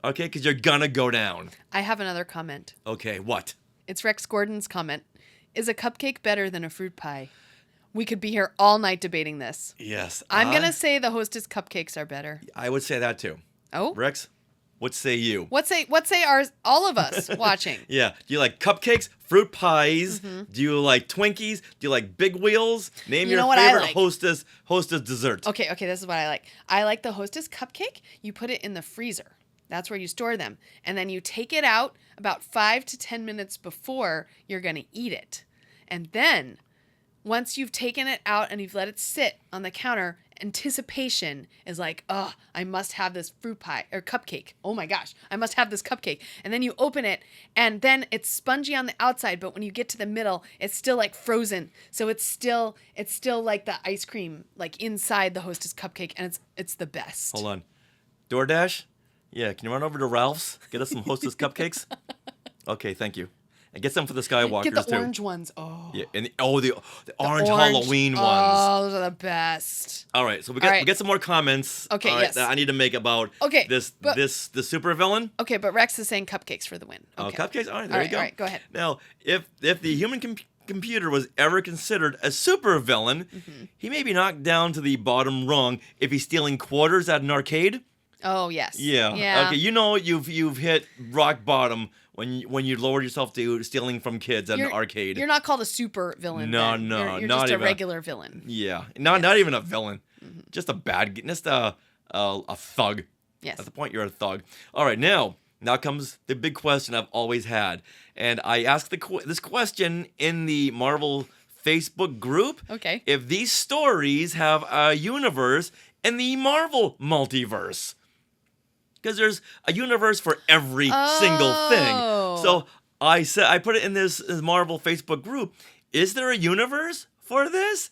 Okay? Because you're going to go down. I have another comment. Okay, what? It's Rex Gordon's comment. Is a cupcake better than a fruit pie? We could be here all night debating this. Yes. I'm going to say the Hostess cupcakes are better. I would say that too. Oh? Rex, what say you? What say all of us watching? Yeah. Do you like cupcakes, fruit pies? Mm-hmm. Do you like Twinkies? Do you like big wheels? Name your favorite Hostess dessert. Okay, this is what I like. I like the Hostess cupcake. You put it in the freezer. That's where you store them. And then you take it out about 5 to 10 minutes before you're going to eat it. And then once you've taken it out and you've let it sit on the counter, anticipation is like, oh, I must have this fruit pie or cupcake. Oh my gosh, I must have this cupcake. And then you open it and then it's spongy on the outside, but when you get to the middle, it's still like frozen. So it's still like the ice cream like inside the Hostess cupcake, and it's the best. Hold on. DoorDash? Yeah, can you run over to Ralph's? Get us some Hostess cupcakes? Okay, thank you. And get some for the Skywalkers, too. Get the orange ones. Oh. Yeah, and the orange Halloween ones. Oh, those are the best. All right, so we get some more comments. Okay, right, yes. that I need to make about this supervillain. Okay, but Rex is saying cupcakes for the win. Okay. Oh, cupcakes? All right, there you go. All right, go ahead. Now, if the human computer was ever considered a supervillain, he may be knocked down to the bottom rung if he's stealing quarters at an arcade. Oh, yes. Yeah. Okay, you know you've hit rock bottom when you lowered yourself to stealing from kids at an arcade. You're not called a super villain. No, then. no, you're not just even a regular villain. Yeah, not even a villain. Just a thug. Yes. At the point, you're a thug. All right, now comes the big question I've always had, and I asked this question in the Marvel Facebook group. Okay. If these stories have a universe in the Marvel multiverse. Because there's a universe for every single thing. So I put it in this Marvel Facebook group. Is there a universe for this?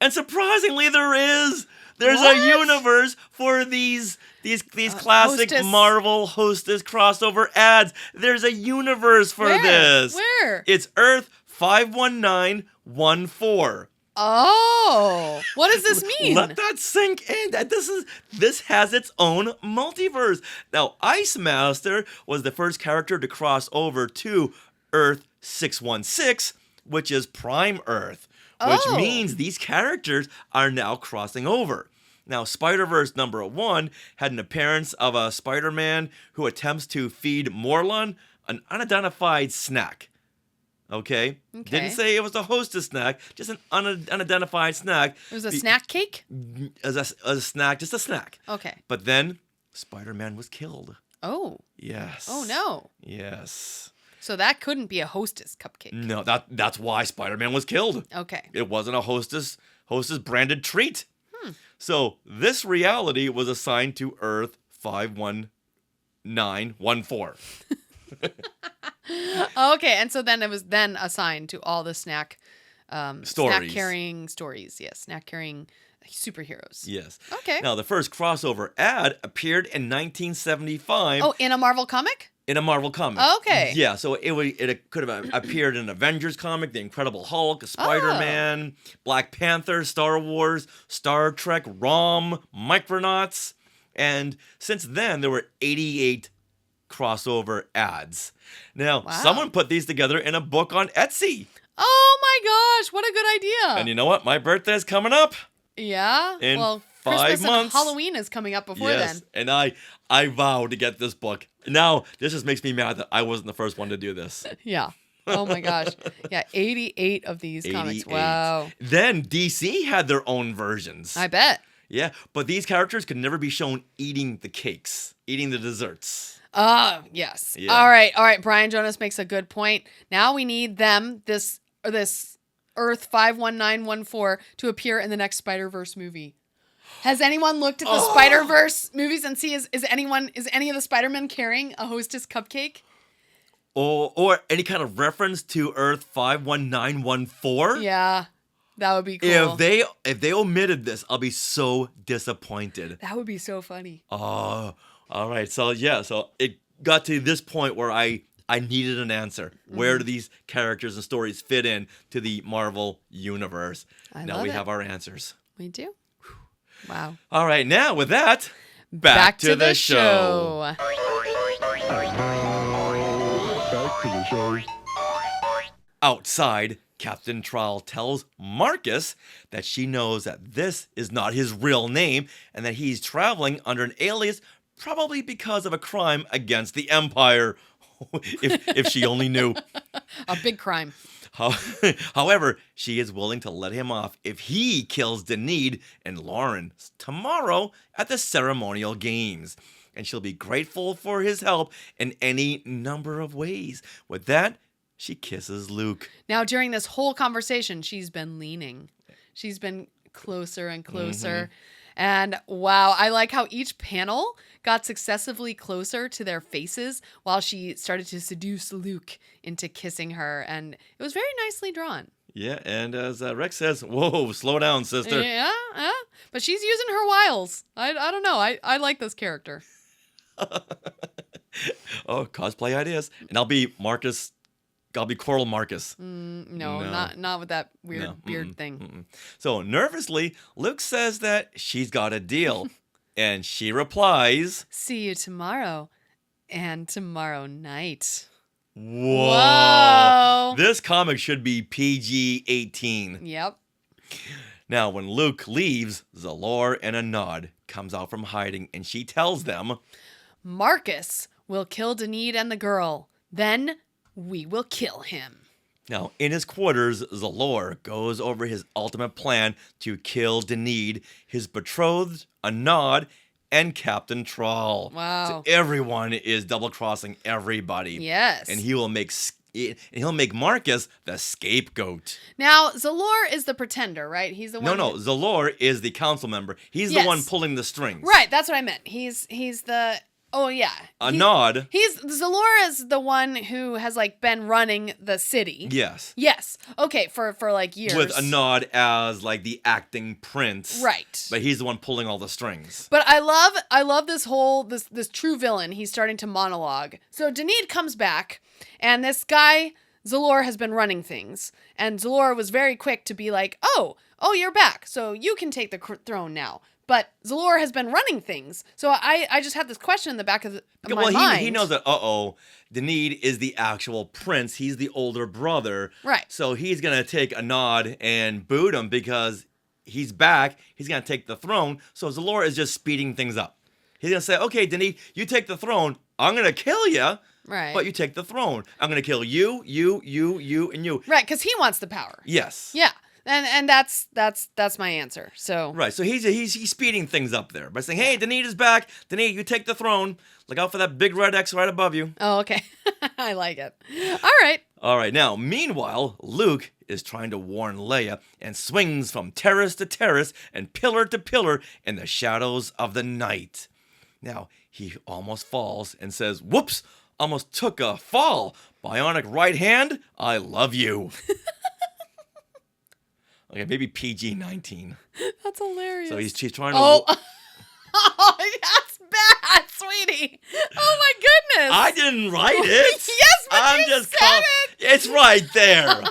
And surprisingly, there is. There's a universe for these classic Hostess. Marvel Hostess crossover ads. There's a universe for this. Where? It's Earth 51914. Oh, what does this mean? Let that sink in. That this has its own multiverse. Now, Ice Master was the first character to cross over to Earth 616, which is Prime Earth, which means these characters are now crossing over. Now, Spider-Verse #1 had an appearance of a Spider-Man who attempts to feed Morlun an unidentified snack. Okay? Didn't say it was a Hostess snack, just an unidentified snack. It was a snack cake? As a snack, just a snack. Okay. But then Spider-Man was killed. Oh. Yes. Oh, no. Yes. So that couldn't be a Hostess cupcake. No, that's why Spider-Man was killed. Okay. It wasn't a Hostess branded treat. So this reality was assigned to Earth 51914. Okay, and so then it was then assigned to all the snack carrying stories. Yes, snack carrying superheroes. Yes. Okay. Now, the first crossover ad appeared in 1975. Oh, in a Marvel comic? In a Marvel comic. Okay. Yeah, so it could have appeared in an Avengers comic, The Incredible Hulk, Spider-Man, Black Panther, Star Wars, Star Trek, ROM, Micronauts. And since then, there were 88 crossover ads. Now, someone put these together in a book on Etsy. Oh my gosh, what a good idea. And you know what? My birthday's coming up. Yeah? In well, 5 Christmas months. and Halloween is coming up before then. And I vow to get this book. Now, this just makes me mad that I wasn't the first one to do this. Yeah. Oh my gosh. Yeah, 88 of these comics. Wow. Then DC had their own versions. I bet. Yeah, but these characters could never be shown eating the cakes, eating the desserts. Yes. Yeah. All right. Brian Jonas makes a good point. Now we need this Earth 51914 to appear in the next Spider-Verse movie. Has anyone looked at the Spider-Verse movies and see is any of the Spider-Men carrying a Hostess cupcake? Or any kind of reference to Earth 51914? Yeah. That would be cool. If they omitted this, I'll be so disappointed. That would be so funny. Oh, all right. So it got to this point where I needed an answer. Where do these characters and stories fit in to the Marvel universe? Now we have our answers. We do. Wow. All right. Now with that, back to the show. Outside, Captain Trowell tells Marcus that she knows that this is not his real name and that he's traveling under an alias probably because of a crime against the Empire. if she only knew. A big crime. However, she is willing to let him off if he kills Denid and Lauren tomorrow at the ceremonial games. And she'll be grateful for his help in any number of ways. With that, she kisses Luke. Now, during this whole conversation, she's been leaning. She's been closer and closer. And wow, I like how each panel got successively closer to their faces while she started to seduce Luke into kissing her. And it was very nicely drawn. Yeah, and as Rex says, whoa, slow down, sister. Yeah, but she's using her wiles. I don't know. I like this character. Oh, cosplay ideas. And I'll be Marcus. I'll be Coral Marcus. No, not with that weird beard thing. So nervously, Luke says that she's got a deal. And she replies, "See you tomorrow and tomorrow night." Whoa. this comic should be PG-18. Yep. Now, when Luke leaves, Zalor and Anod comes out from hiding, and she tells them, Marcus will kill Denid and the girl. Then we will kill him. Now, in his quarters, Zalor goes over his ultimate plan to kill Denid, his betrothed, Anod, and Captain Troll. Wow. So everyone is double-crossing everybody. Yes. And he'll make Marcus the scapegoat. Now, Zalor is the pretender, right? He's the one. No, Zalor is the council member. He's Yes. the one pulling the strings. Right, that's what I meant. He's the. Oh yeah. Anod. Zalor is the one who has like been running the city. Yes. Yes. Okay, for like years. With Anod as like the acting prince. Right. But he's the one pulling all the strings. But I love this whole this true villain. He's starting to monologue. So Denid comes back, and this guy Zalor has been running things, and Zalor was very quick to be like, "Oh, you're back. So you can take the throne now." But Zalor has been running things. So I just had this question in the back of my mind. He knows that, Denid is the actual prince. He's the older brother. Right. So he's going to take Anod and boot him because he's back. He's going to take the throne. So Zalor is just speeding things up. He's going to say, okay, Denid, you take the throne. I'm going to kill you. Right. But you take the throne. I'm going to kill you, and you. Right, because he wants the power. Yes. Yeah. And that's my answer. So right, so he's speeding things up there by saying, "Hey, Denid is back. Denid, you take the throne. Look out for that big red X right above you." Oh, okay. I like it. All right. Now, meanwhile, Luke is trying to warn Leia and swings from terrace to terrace and pillar to pillar in the shadows of the night. Now, he almost falls and says, "Whoops, almost took a fall. Bionic right hand, I love you." Okay, maybe PG-19. That's hilarious. So he's trying to... Oh, that's bad, sweetie. Oh, my goodness. I didn't write it. Yes, but you said it. It's right there.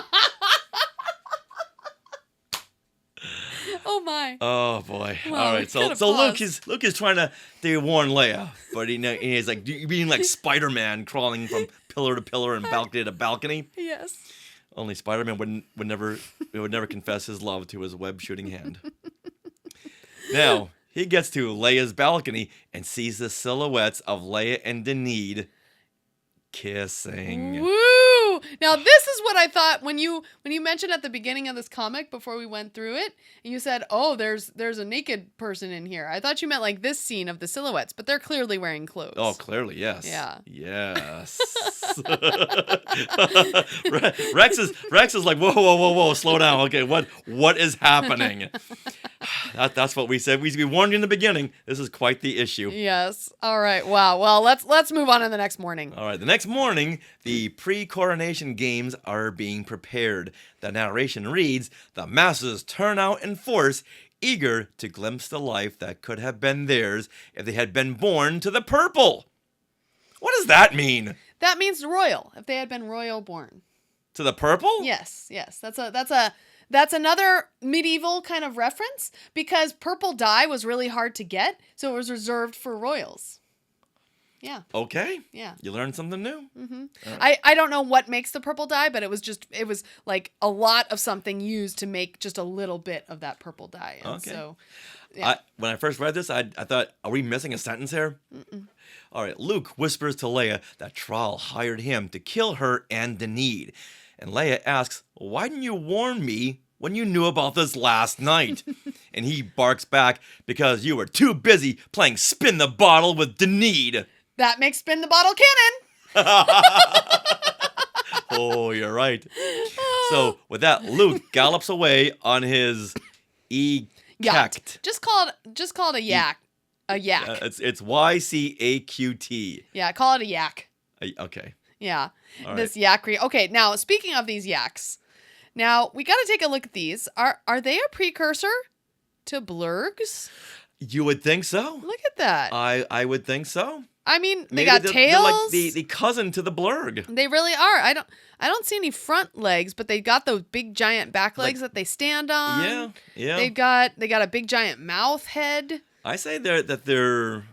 Oh, my. Oh, boy. Well, all right, so Luke is trying to warn Leia, but he's like being like Spider-Man crawling from pillar to pillar and balcony to balcony. Yes. Only Spider-Man would never confess his love to his web shooting hand. Now, he gets to Leia's balcony and sees the silhouettes of Leia and Denid kissing. Woo! Now this is what I thought when you mentioned at the beginning of this comic before we went through it, and you said, "Oh, there's a naked person in here." I thought you meant like this scene of the silhouettes, but they're clearly wearing clothes. Oh, clearly, yes. Yeah. Yes. Rex is like, whoa, slow down. Okay, what is happening? That's what we said. We warned you in the beginning. This is quite the issue. Yes. All right. Wow. Well, let's move on to the next morning. All right. The next morning, the pre-coronation games are being prepared. The narration reads, "The masses turn out in force, eager to glimpse the life that could have been theirs if they had been born to the purple." What does that mean? That means royal. If they had been royal born. To the purple? Yes. That's another medieval kind of reference because purple dye was really hard to get, so it was reserved for royals. Yeah. Okay. Yeah. You learned something new. Mm-hmm. Right. I don't know what makes the purple dye, but it was like a lot of something used to make just a little bit of that purple dye. And okay. So, yeah. When I first read this, I thought, are we missing a sentence here? Mm-mm. All right. Luke whispers to Leia that Troll hired him to kill her and Denid. And Leia asks, "Why didn't you warn me when you knew about this last night?" And he barks back, "Because you were too busy playing spin the bottle with Denid." That makes spin the bottle canon. Oh, you're right. So with that, Luke gallops away on his yacht. Just call it a yak. A yak. It's YCAQT. Yeah, call it a yak. Okay. Yeah. All this right. yak. Okay, now speaking of these yaks, now we got to take a look at these. Are they a precursor to blurgs? You would think so. Look at that. I would think so. I mean, they Maybe got they're tails. like the cousin to the blurg. They really are. I don't see any front legs, but they got those big giant back legs that they stand on. Yeah. They got a big giant mouth head. I say they're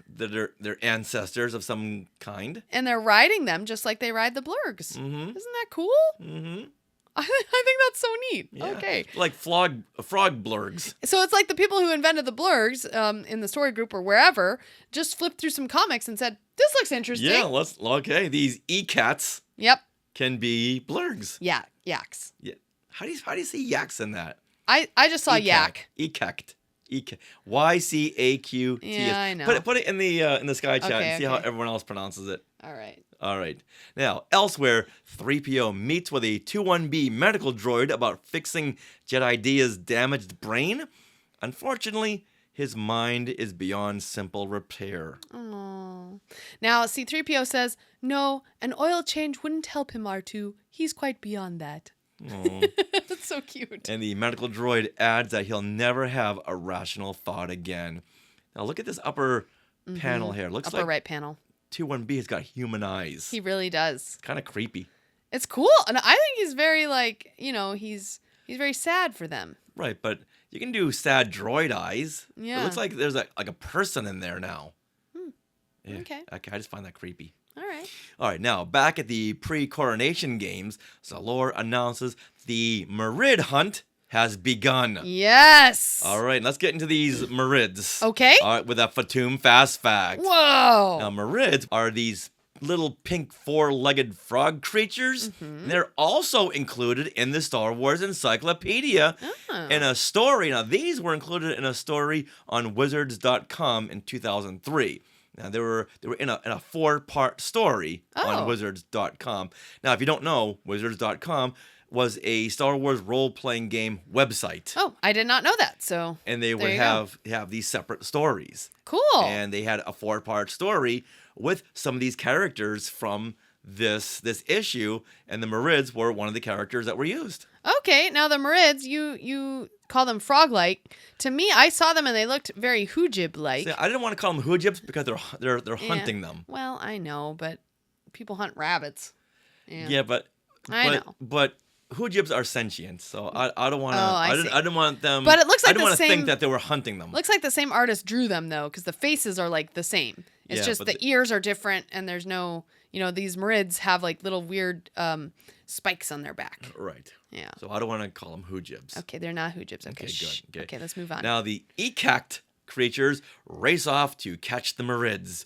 ancestors of some kind. And they're riding them just like they ride the blurgs. Mm-hmm. Isn't that cool? Mm-hmm. I think that's so neat. Yeah. Okay. Like frog blurgs. So it's like the people who invented the blurgs in the story group or wherever just flipped through some comics and said, this looks interesting. Yeah, okay. These e-cats Yep. can be blurgs. Yeah, yaks. Yeah. How do you say yaks in that? I just saw yak. E-cact. YCAQT. Yeah, I know. Put it in the Sky Chat and see how okay. everyone else pronounces it. All right. Now, elsewhere, 3PO meets with a 21B medical droid about fixing Jedi Dia's damaged brain. Unfortunately, his mind is beyond simple repair. Oh. Now, C-3PO says, no, an oil change wouldn't help him, R2. He's quite beyond that. Oh. That's so cute. And the medical droid adds that he'll never have a rational thought again. Now, look at this upper panel here. Looks upper like right panel. 21B has got human eyes. He really does. Kind of creepy. It's cool. And I think he's very he's very sad for them. Right, but you can do sad droid eyes. Yeah. It looks like there's like a person in there now. Yeah, Okay. I just find that creepy. All right, now back at the pre-coronation games, Zalor announces the Merid hunt has begun. Yes. All right, let's get into these Merids. Okay. All right, with a Fatum fast fact. Whoa. Now, Merids are these little pink four-legged frog creatures. They're also included in the Star Wars Encyclopedia in a story. Now, these were included in a story on Wizards.com in 2003. Now, they were in a 4-part story on Wizards.com. Now, if you don't know, Wizards.com was a Star Wars role-playing game website. Oh, I did not know that. So and they would have these separate stories. Cool. And they had a 4-part story with some of these characters from this issue, and the Merids were one of the characters that were used. Okay, now the Merids, you call them frog-like. To me, I saw them and they looked very Hoojib-like. See, I didn't want to call them Hoojibs because they're hunting them. Well, I know, but people hunt rabbits. Yeah, but I know. But Hoojibs are sentient, so I don't want to. I didn't want them. But it looks like I didn't want to same, think that they were hunting them. Looks like the same artist drew them though, because the faces are like the same. It's just the ears are different, and there's no, these Merids have like little weird spikes on their back. Right. Yeah. So I don't want to call them Hoojibs. Okay, they're not Hoojibs. Okay, good. Okay, let's move on. Now the Ekact creatures race off to catch the Merids.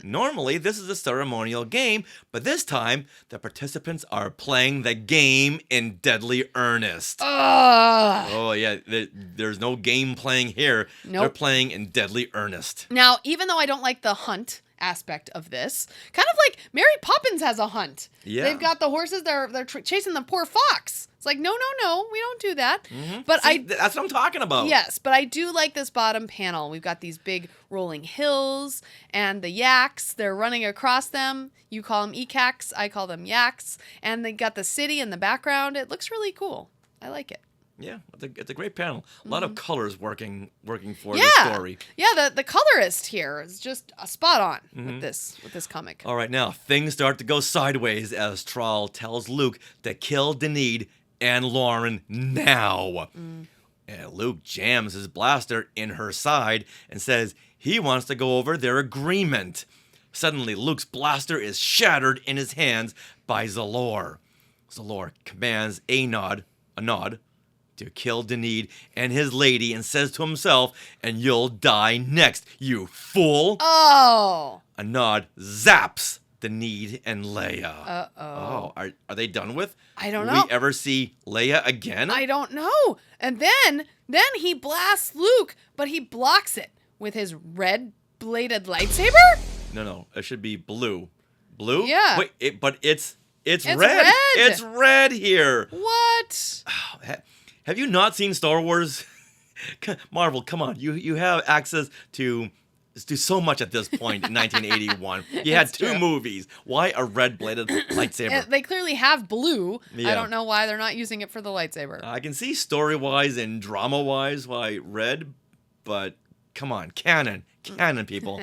Normally, this is a ceremonial game, but this time, the participants are playing the game in deadly earnest. Oh, yeah, there's no game playing here. Nope. They're playing in deadly earnest. Now, even though I don't like the hunt aspect of this, kind of like Mary Poppins has a hunt. Yeah. They've got the horses, they're chasing the poor fox. It's like, no, we don't do that. But See, that's what I'm talking about. Yes, but I do like this bottom panel. We've got these big rolling hills and the yaks. They're running across them. You call them ekacs. I call them yaks. And they got the city in the background. It looks really cool. I like it. Yeah, it's a great panel. A lot of colors working for the story. Yeah, the colorist here is just a spot on with this comic. All right, now things start to go sideways as Troll tells Luke to kill Denid and Lauren now. And Luke jams his blaster in her side and says he wants to go over their agreement. Suddenly, Luke's blaster is shattered in his hands by Zalor. Zalor commands a nod to kill Denid and his lady and says to himself, and you'll die next, you fool. Oh. A nod zaps Denid and Leia. Uh-oh. Oh, are they done with? I don't Will know. we ever see Leia again? I don't know. And then he blasts Luke, but he blocks it with his red-bladed lightsaber? No, it should be blue. Blue? Yeah. Wait, it's red. red. It's red here. What? Have you not seen Star Wars? Marvel, come on. You have access to so much at this point in 1981. You had two movies. Why a red-bladed lightsaber? They clearly have blue. Yeah. I don't know why they're not using it for the lightsaber. I can see story-wise and drama-wise why red, but come on, canon, people.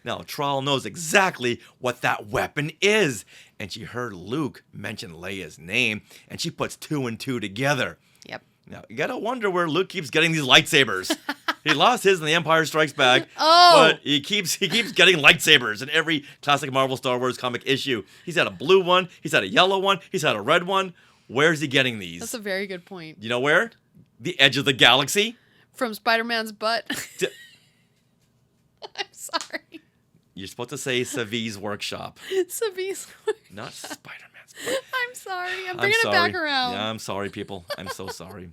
Now, Troll knows exactly what that weapon is, and she heard Luke mention Leia's name, and she puts 2 and 2 together. Yep. Now, you gotta wonder where Luke keeps getting these lightsabers. He lost his in The Empire Strikes Back, but he keeps getting lightsabers in every classic Marvel Star Wars comic issue. He's had a blue one, he's had a yellow one, he's had a red one. Where's he getting these? That's a very good point. You know where? The edge of the galaxy. From Spider-Man's butt. I'm sorry. You're supposed to say Savi's workshop. Savi's. Not Spider-Man's butt. I'm sorry. I'm bringing it back around. Yeah, I'm sorry, people. I'm so sorry.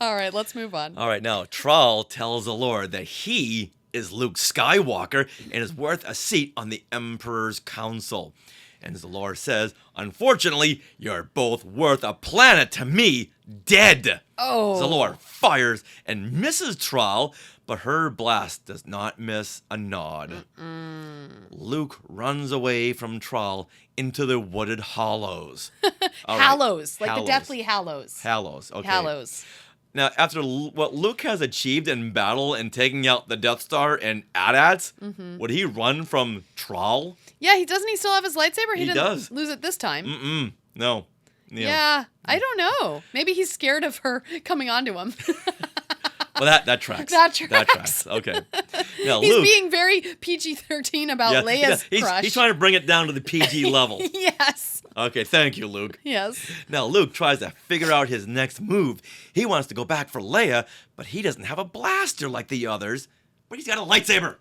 All right, let's move on. All right, now, Thrall tells Zalor that he is Luke Skywalker and is worth a seat on the Emperor's Council. And Zalor says, unfortunately, you're both worth a planet to me, dead. Oh. Zalor fires and misses Thrall, but her blast does not miss a nod. Luke runs away from Thrall into the wooded hollows. All right. Hallows, like Hallows. the Deathly Hallows. Hallows, okay. Hallows. Now, after what Luke has achieved in battle and taking out the Death Star and AT-ATs, would he run from Thrall? Yeah, doesn't he still have his lightsaber? He didn't does. lose it this time. No. Yeah, I don't know. Maybe he's scared of her coming onto him. Well, that tracks. That tracks. Okay. Now, He's Luke, being very PG-13 about Leia's crush. he's trying to bring it down to the PG level. Yes. Okay, thank you, Luke. Yes. Now, Luke tries to figure out his next move. He wants to go back for Leia, but he doesn't have a blaster like the others. But he's got a lightsaber.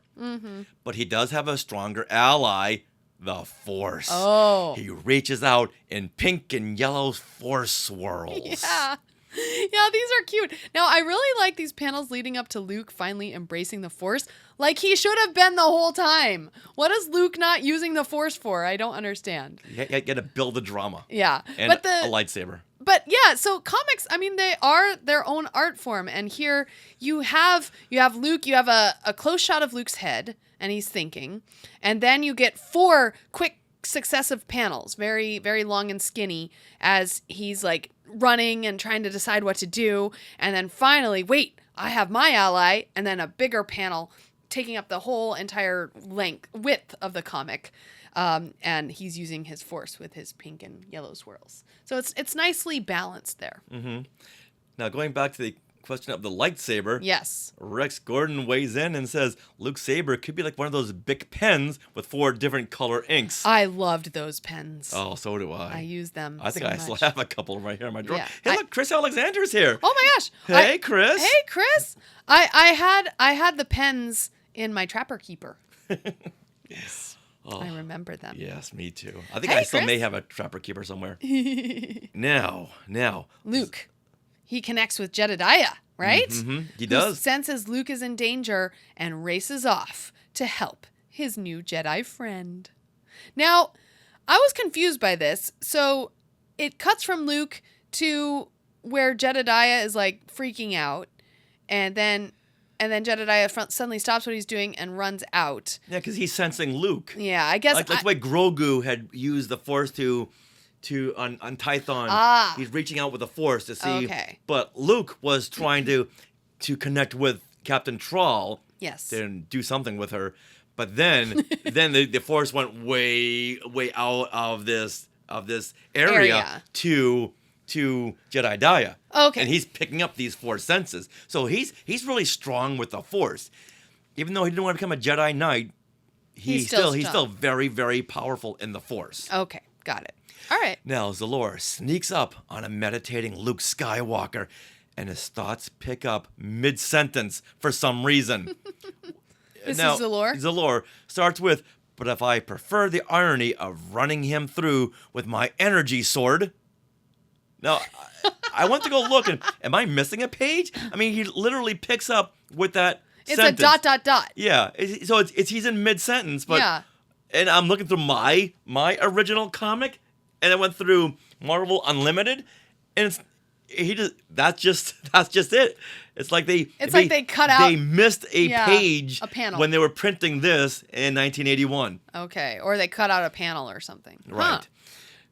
But he does have a stronger ally, the Force. Oh. He reaches out in pink and yellow Force swirls. Yeah. Yeah, these are cute. Now, I really like these panels leading up to Luke finally embracing the Force, like he should have been the whole time. What is Luke not using the Force for? I don't understand. You got to build the drama. Yeah. And but a lightsaber. But yeah, so comics, I mean, they are their own art form. And here you have Luke, you have a close shot of Luke's head, and he's thinking. And then you get 4 quick successive panels, very, very long and skinny, as he's like running and trying to decide what to do. And then finally, wait, I have my ally. And then a bigger panel taking up the whole entire width of the comic. And he's using his Force with his pink and yellow swirls. So it's nicely balanced there. Now, going back to the question of the lightsaber. Yes. Rex Gordon weighs in and says Luke's saber could be like one of those big pens with 4 different color inks. I loved those pens. Oh, so do I. I use them. I think so I still much. have a couple right here in my drawer. Yeah. Hey, look, Chris Alexander's here. Oh my gosh. Hey, Chris. Hey, Chris. I had the pens in my Trapper Keeper. Yes. Oh, I remember them. Yes, me too. I think Hey, I still Chris. may have a Trapper Keeper somewhere. Now. Luke. He connects with Jedediah, right? He Who does. senses Luke is in danger and races off to help his new Jedi friend. Now, I was confused by this. So it cuts from Luke to where Jedediah is like freaking out, and then Jedediah suddenly stops what he's doing and runs out. Yeah, because he's sensing Luke. Yeah, I guess Like the way Grogu had used the Force on Tython. Ah. He's reaching out with the Force to see. Okay. But Luke was trying to connect with Captain Thrall. Yes. To do something with her. But then the Force went way out of this area. to Jedediah. Okay. And he's picking up these 4 senses. So he's really strong with the Force. Even though he didn't want to become a Jedi Knight, he's still very, very powerful in the Force. Okay, got it. All right. Now Zalor sneaks up on a meditating Luke Skywalker, and his thoughts pick up mid-sentence for some reason. This now, is Zalor? Zalor starts with, but if I prefer the irony of running him through with my energy sword. Now, I went to go look, and am I missing a page? I mean, he literally picks up with that sentence. It's a ... Yeah, so he's in mid-sentence, but... Yeah. And I'm looking through my original comic, and I went through Marvel Unlimited, and that's just it. It's like they cut out. They missed a page, a panel, when they were printing this in 1981. Okay, or they cut out a panel or something. Right. Huh.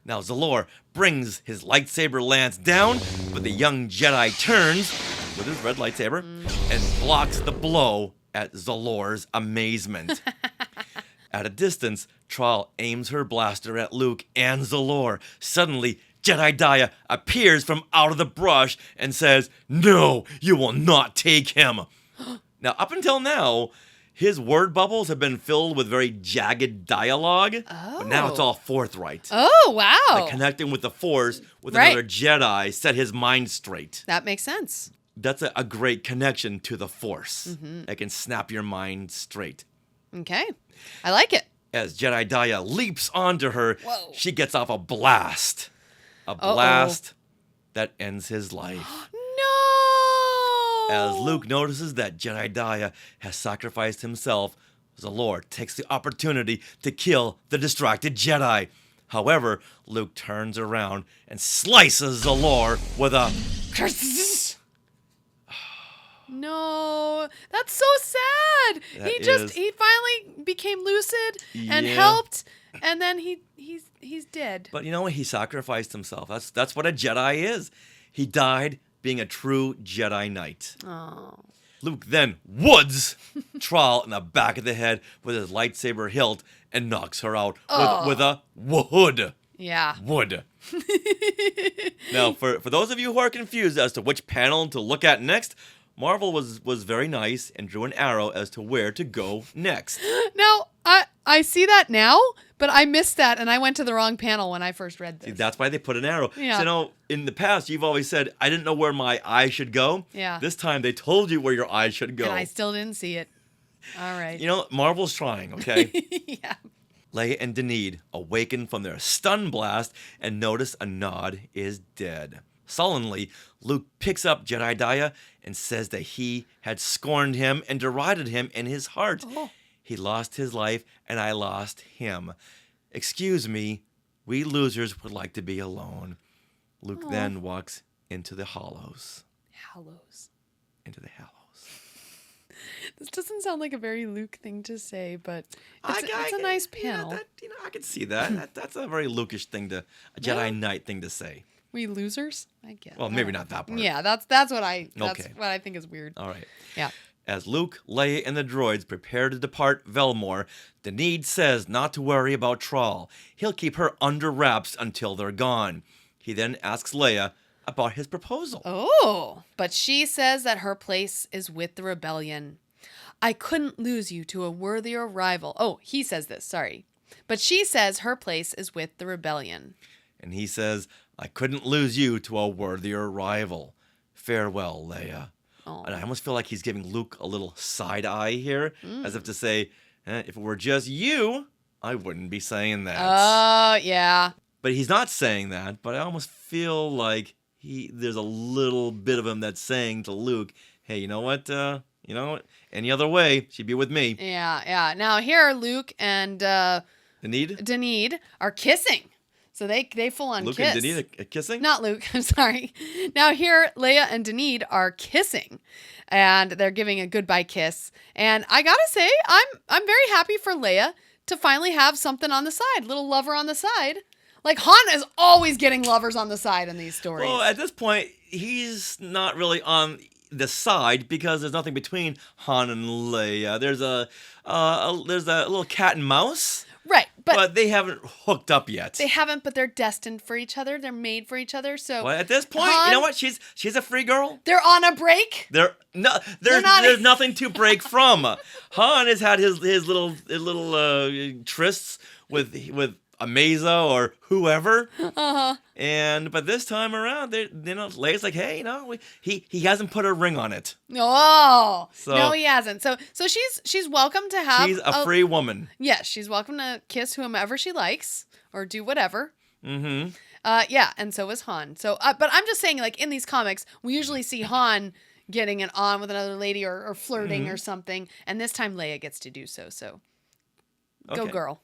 Now Zalor brings his lightsaber lance down, but the young Jedi turns with his red lightsaber and blocks the blow at Zalor's amazement. At a distance, Thrall aims her blaster at Luke and Zalor. Suddenly, Jedediah appears from out of the brush and says, "No, you will not take him." Now, up until now, His word bubbles have been filled with very jagged dialogue, but now it's all forthright. Oh, wow. Like connecting with the Force with another Jedi set his mind straight. That makes sense. That's a great connection to the Force. It can snap your mind straight. Okay. I like it. As Jedi Daya leaps onto her, she gets off a blast. A blast that ends his life. As Luke notices that Jedi Daya has sacrificed himself, Zalor takes the opportunity to kill the distracted Jedi. However, Luke turns around and slices Zalor with a... No, that's so sad. He finally became lucid and helped, and then he's dead. But you know what? He sacrificed himself. That's what a Jedi is. He died being a true Jedi Knight. Oh. Luke then woods Traal in the back of the head with his lightsaber hilt and knocks her out with a wood. Yeah. Wood. Now, for those of you who are confused as to which panel to look at next, Marvel was very nice and drew an arrow as to where to go next. Now, I see that now, but I missed that, and I went to the wrong panel when I first read this. See, that's why they put an arrow. Yeah. So, you know, in the past, you've always said, I didn't know where my eye should go. Yeah. This time, they told you where your eye should go. And I still didn't see it. All right. You know, Marvel's trying, okay? Yeah. Leia and Denid awaken from their stun blast and notice Anad is dead. Sullenly, Luke picks up Jedi Daya and says that he had scorned him and derided him in his heart. He lost his life, and I lost him. Excuse me, we losers would like to be alone. Luke then walks into the Hollows. Into the Hallows. This doesn't sound like a very Luke thing to say, but it's a nice panel. Yeah, I can see that. That's a very Lukish thing a Jedi Knight thing to say. We losers? I guess. Well, maybe not that part. Yeah, that's what I think is weird. All right. Yeah. As Luke, Leia, and the droids prepare to depart Velmor, Denid says not to worry about Traal. He'll keep her under wraps until they're gone. He then asks Leia about his proposal. Oh, but she says that her place is with the rebellion. I couldn't lose you to a worthier rival. Oh, he says this, sorry. But she says her place is with the rebellion. And he says, I couldn't lose you to a worthier rival. Farewell, Leia. Oh. And I almost feel like he's giving Luke a little side eye here, as if to say, if it were just you, I wouldn't be saying that. Oh, yeah. But he's not saying that, but I almost feel like there's a little bit of him that's saying to Luke, hey, you know what? Any other way, she'd be with me. Yeah. Now here, Luke and Denid are kissing. So they full on Luke kiss. and Denid are kissing? Not Luke, I'm sorry. Now here, Leia and Denid are kissing. And they're giving a goodbye kiss. And I gotta say, I'm very happy for Leia to finally have something on the side. Little lover on the side. Like, Han is always getting lovers on the side in these stories. Well, at this point, he's not really on the side because there's nothing between Han and Leia. There's a little cat and mouse. Right, but they haven't hooked up yet. They haven't, but they're destined for each other. They're made for each other. So well, at this point, you know what? She's a free girl. They're on a break. There's nothing to break from. Han has had his little trysts with Amaza or whoever. But this time around, Leia's like, hey, he hasn't put a ring on it. No, he hasn't. So she's welcome to have. She's a free woman. Yes, she's welcome to kiss whomever she likes or do whatever. Mm-hmm. And so is Han. So, but I'm just saying, like in these comics, we usually see Han getting it on with another lady or flirting or something, and this time Leia gets to do so. So, go girl.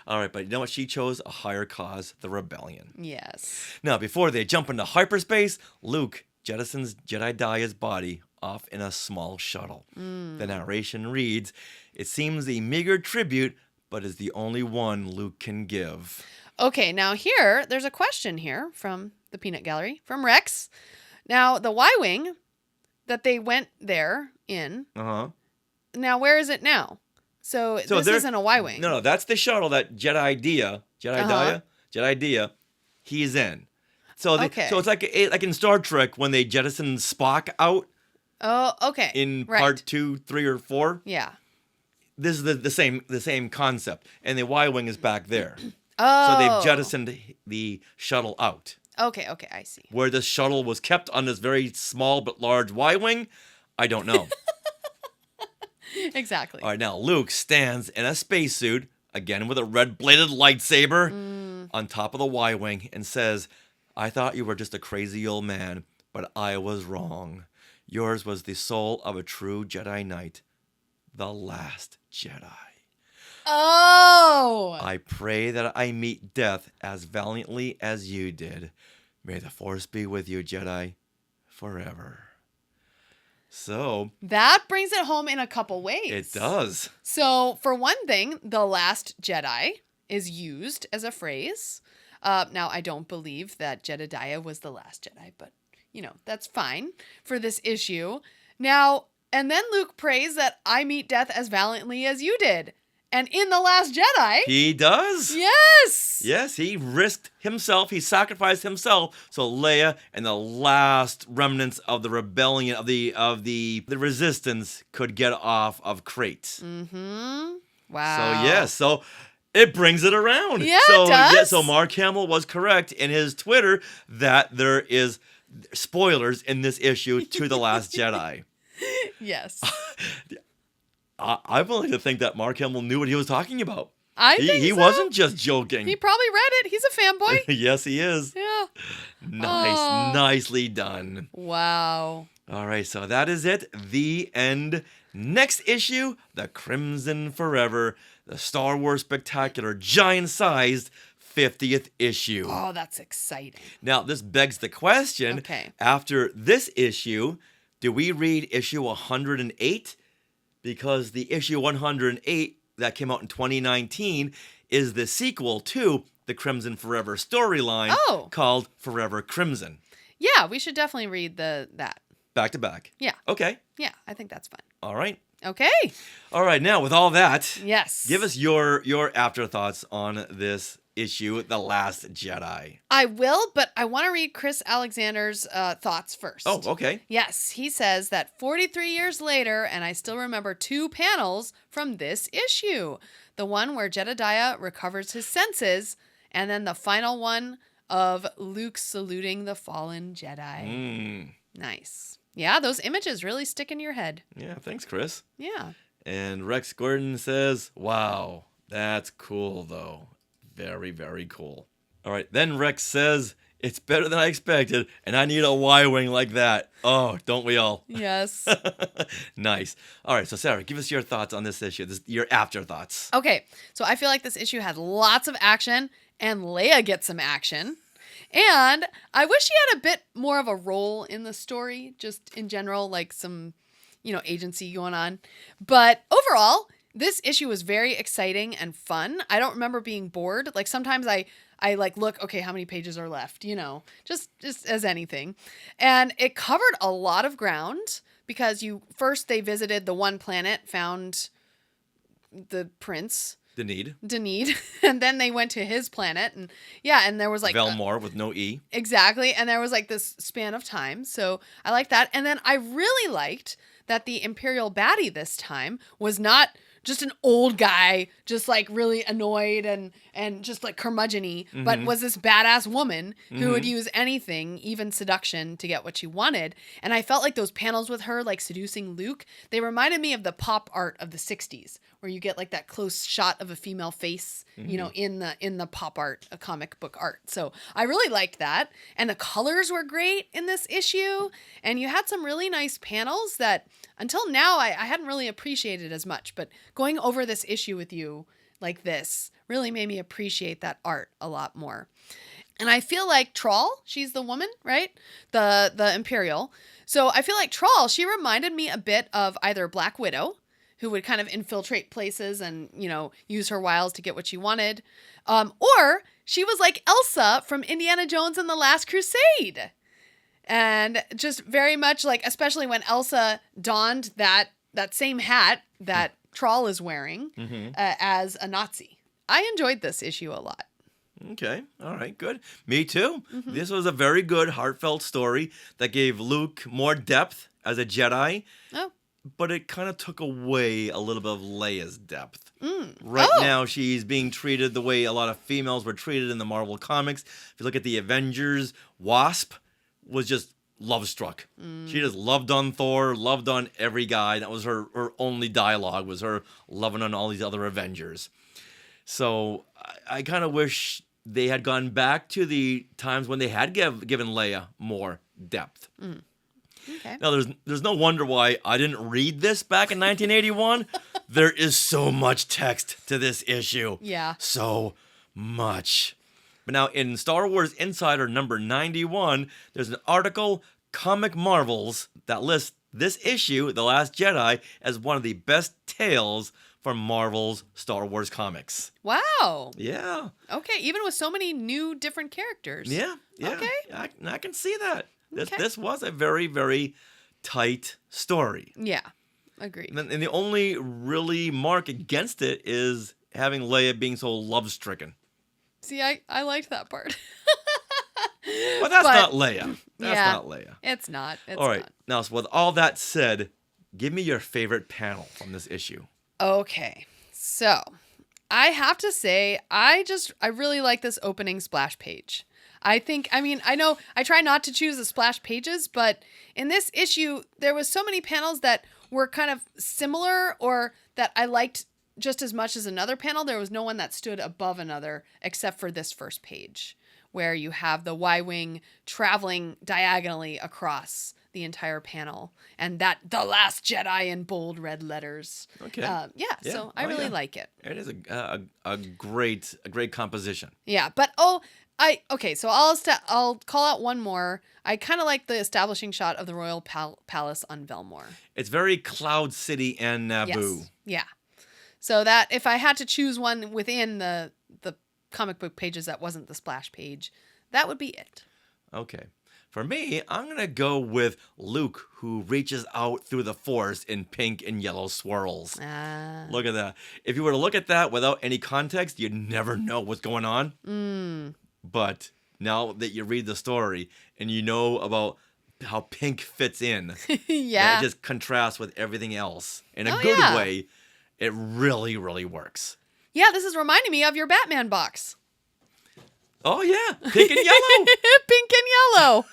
All right, but you know what? She chose a higher cause, the rebellion. Yes. Now, before they jump into hyperspace, Luke jettisons Jedi Daya's body off in a small shuttle. The narration reads, it seems a meager tribute, but is the only one Luke can give. Okay, now here, there's a question here from the Peanut Gallery, from Rex. Now, the Y-Wing that they went there in, now where is it now? So this isn't a Y-Wing. No, that's the shuttle that Jedi Daya, he's in. So it's like in Star Trek when they jettison Spock out. Oh, okay. In right. part 2, 3, or 4. Yeah. This is the same concept, and the Y-wing is back there. Oh. So they've jettisoned the shuttle out. Okay, I see. Where the shuttle was kept on this very small but large Y-wing, I don't know. Exactly. All right, now Luke stands in a spacesuit, again with a red-bladed lightsaber, on top of the Y-wing and says, "I thought you were just a crazy old man, but I was wrong. Yours was the soul of a true Jedi Knight, the Last Jedi. Oh! I pray that I meet death as valiantly as you did. May the Force be with you, Jedi, forever." So that brings it home in a couple ways. It does. So, for one thing, the Last Jedi is used as a phrase. Now, I don't believe that Jedediah was the last Jedi, but, that's fine for this issue. Now, and then Luke prays that I meet death as valiantly as you did. And in The Last Jedi... He does. Yes. Yes, he risked himself. He sacrificed himself so Leia and the last remnants of the rebellion, of the resistance could get off of Crate. Mm-hmm. Wow. So, yes. So... it brings it around. Yeah, it does. Yeah, so Mark Hamill was correct in his Twitter that there is spoilers in this issue to The Last Jedi. Yes. I'm willing to think that Mark Hamill knew what he was talking about. I think he so. wasn't just joking. He probably read it. He's a fanboy. Yes, he is. Yeah. Nice. Oh. Nicely done. Wow. All right, so that is it. The end. Next issue, The Crimson Forever, the Star Wars Spectacular giant-sized 50th issue. Oh, that's exciting. Now, this begs the question, after this issue, do we read issue 108? Because the issue 108 that came out in 2019 is the sequel to the Crimson Forever storyline called Forever Crimson. Yeah, we should definitely read that. Back to back. Yeah. Okay. Yeah, I think that's fun. All right. Okay. All right, now with all that, yes, give us your afterthoughts on this issue, The Last Jedi. I will, but I want to read Chris Alexander's thoughts first. Oh, okay. Yes, he says that 43 years later, and I still remember 2 panels from this issue. The one where Jedediah recovers his senses, and then the final one of Luke saluting the fallen Jedi. Nice. Yeah, those images really stick in your head. Yeah, thanks, Chris. Yeah. And Rex Gordon says, "Wow, that's cool, though. Very, very cool." All right, then Rex says, "It's better than I expected, and I need a Y-wing like that." Oh, don't we all? Yes. Nice. All right, so Sarah, give us your thoughts on this issue, your afterthoughts. Okay, so I feel like this issue had lots of action, and Leia gets some action. And I wish she had a bit more of a role in the story, just in general, like some, agency going on. But overall, this issue was very exciting and fun. I don't remember being bored. Like sometimes I look, okay, how many pages are left? Just as anything. And it covered a lot of ground because they visited the one planet, found the Prince Denid, and then they went to his planet, and there was like Velmore with no E. Exactly, and there was like this span of time, so I like that. And then I really liked that the Imperial baddie this time was not just an old guy, just like really annoyed and just like curmudgeon-y, but was this badass woman who would use anything, even seduction, to get what she wanted. And I felt like those panels with her like seducing Luke, they reminded me of the pop art of the 60s, where you get like that close shot of a female face, in the pop art, a comic book art. So I really liked that. And the colors were great in this issue. And you had some really nice panels that until now I hadn't really appreciated as much, but going over this issue with you like this really made me appreciate that art a lot more. And I feel like Troll, she's the woman, right? The Imperial. So I feel like Troll, she reminded me a bit of either Black Widow, who would kind of infiltrate places and, use her wiles to get what she wanted. Or she was like Elsa from Indiana Jones and the Last Crusade. And just very much like, especially when Elsa donned that same hat that Troll is wearing as a Nazi. I enjoyed this issue a lot. Okay. All right. Good. Me too. This was a very good, heartfelt story that gave Luke more depth as a Jedi. Oh. But it kind of took away a little bit of Leia's depth. Mm. Right now, she's being treated the way a lot of females were treated in the Marvel comics. If you look at the Avengers, Wasp was just love-struck. She just loved on Thor, loved on every guy. That was her only dialogue, was her loving on all these other Avengers. So I kind of wish they had gone back to the times when they had given Leia more depth. Okay. Now, there's no wonder why I didn't read this back in 1981. There is so much text to this issue. Yeah. So much. But now, in Star Wars Insider number 91, there's an article, Comic Marvels, that lists this issue, The Last Jedi, as one of the best tales from Marvel's Star Wars comics. Wow. Yeah. Okay, even with so many new different characters. Yeah. Okay. I can see that. Okay. This was a very, very tight story. Yeah, agreed. And the only really mark against it is having Leia being so love-stricken. See, I liked that part. But that's not Leia. That's yeah, not Leia. It's not. It's all right. not. Now, so with all that said, give me your favorite panel from this issue. Okay, so I have to say, I really like this opening splash page. I know I try not to choose the splash pages, but in this issue, there was so many panels that were kind of similar or that I liked just as much as another panel. There was no one that stood above another except for this first page, where you have the Y-Wing traveling diagonally across the entire panel, and that The Last Jedi in bold red letters. Okay. So I really like it. It is a great composition. Yeah, but so I'll call out one more. I kind of like the establishing shot of the Royal Palace on Velmore. It's very Cloud City and Naboo. Yes. Yeah. So that if I had to choose one within the comic book pages that wasn't the splash page, that would be it. Okay. For me, I'm going to go with Luke, who reaches out through the Force in pink and yellow swirls. Look at that. If you were to look at that without any context, you'd never know what's going on. But now that you read the story and you know about how pink fits in, yeah, it just contrasts with everything else in a good way. It really, really works. Yeah, this is reminding me of your Batman box. Oh, yeah. Pink and yellow. Pink and yellow.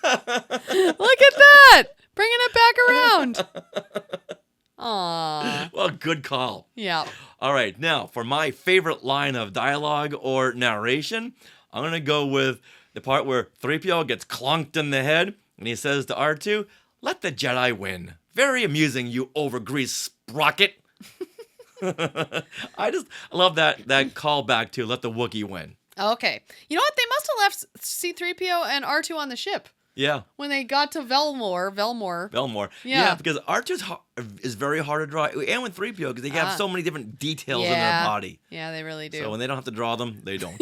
Look at that. Bringing it back around. Aww. Well, good call. Yeah. All right. Now, for my favorite line of dialogue or narration, I'm going to go with the part where 3PO gets clonked in the head and he says to R2, "Let the Jedi win. Very amusing, you overgreased sprocket." I love that callback to "Let the Wookiee win." Okay. You know what? They must have left C-3PO and R2 on the ship. Yeah. When they got to Velmore. Yeah, because R2 is very hard to draw. And with 3PO, because they have so many different details in their body. Yeah, they really do. So when they don't have to draw them, they don't.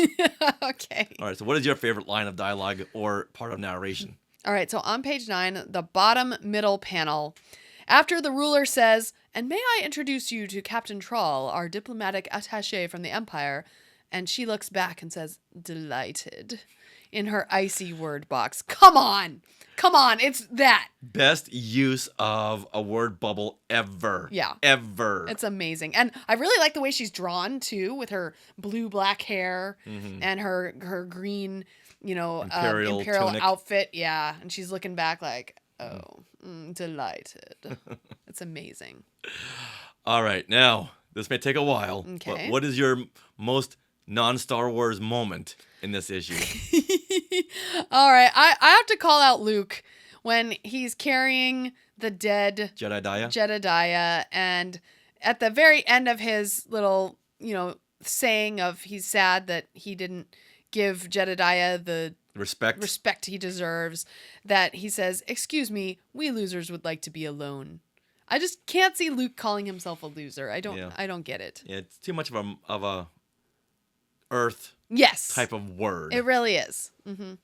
Okay. All right, so what is your favorite line of dialogue or part of narration? All right, so on page 9, the bottom middle panel, after the ruler says, "And may I introduce you to Captain Trawl, our diplomatic attaché from the Empire," and she looks back and says, "Delighted," in her icy word box. Come on, it's that. Best use of a word bubble ever. Yeah. Ever. It's amazing. And I really like the way she's drawn, too, with her blue-black hair and her green, Imperial outfit. Yeah, and she's looking back like, delighted. It's amazing. All right, now, this may take a while, Okay. but what is your most non-Star Wars moment in this issue? All right, I have to call out Luke when he's carrying the dead Jedediah, and at the very end of his little, saying of he's sad that he didn't give Jedediah the respect he deserves, that he says, "Excuse me, we losers would like to be alone." I just can't see Luke calling himself a loser. I don't get it. Yeah, it's too much of a Earth type of word. It really is. Mm-hmm.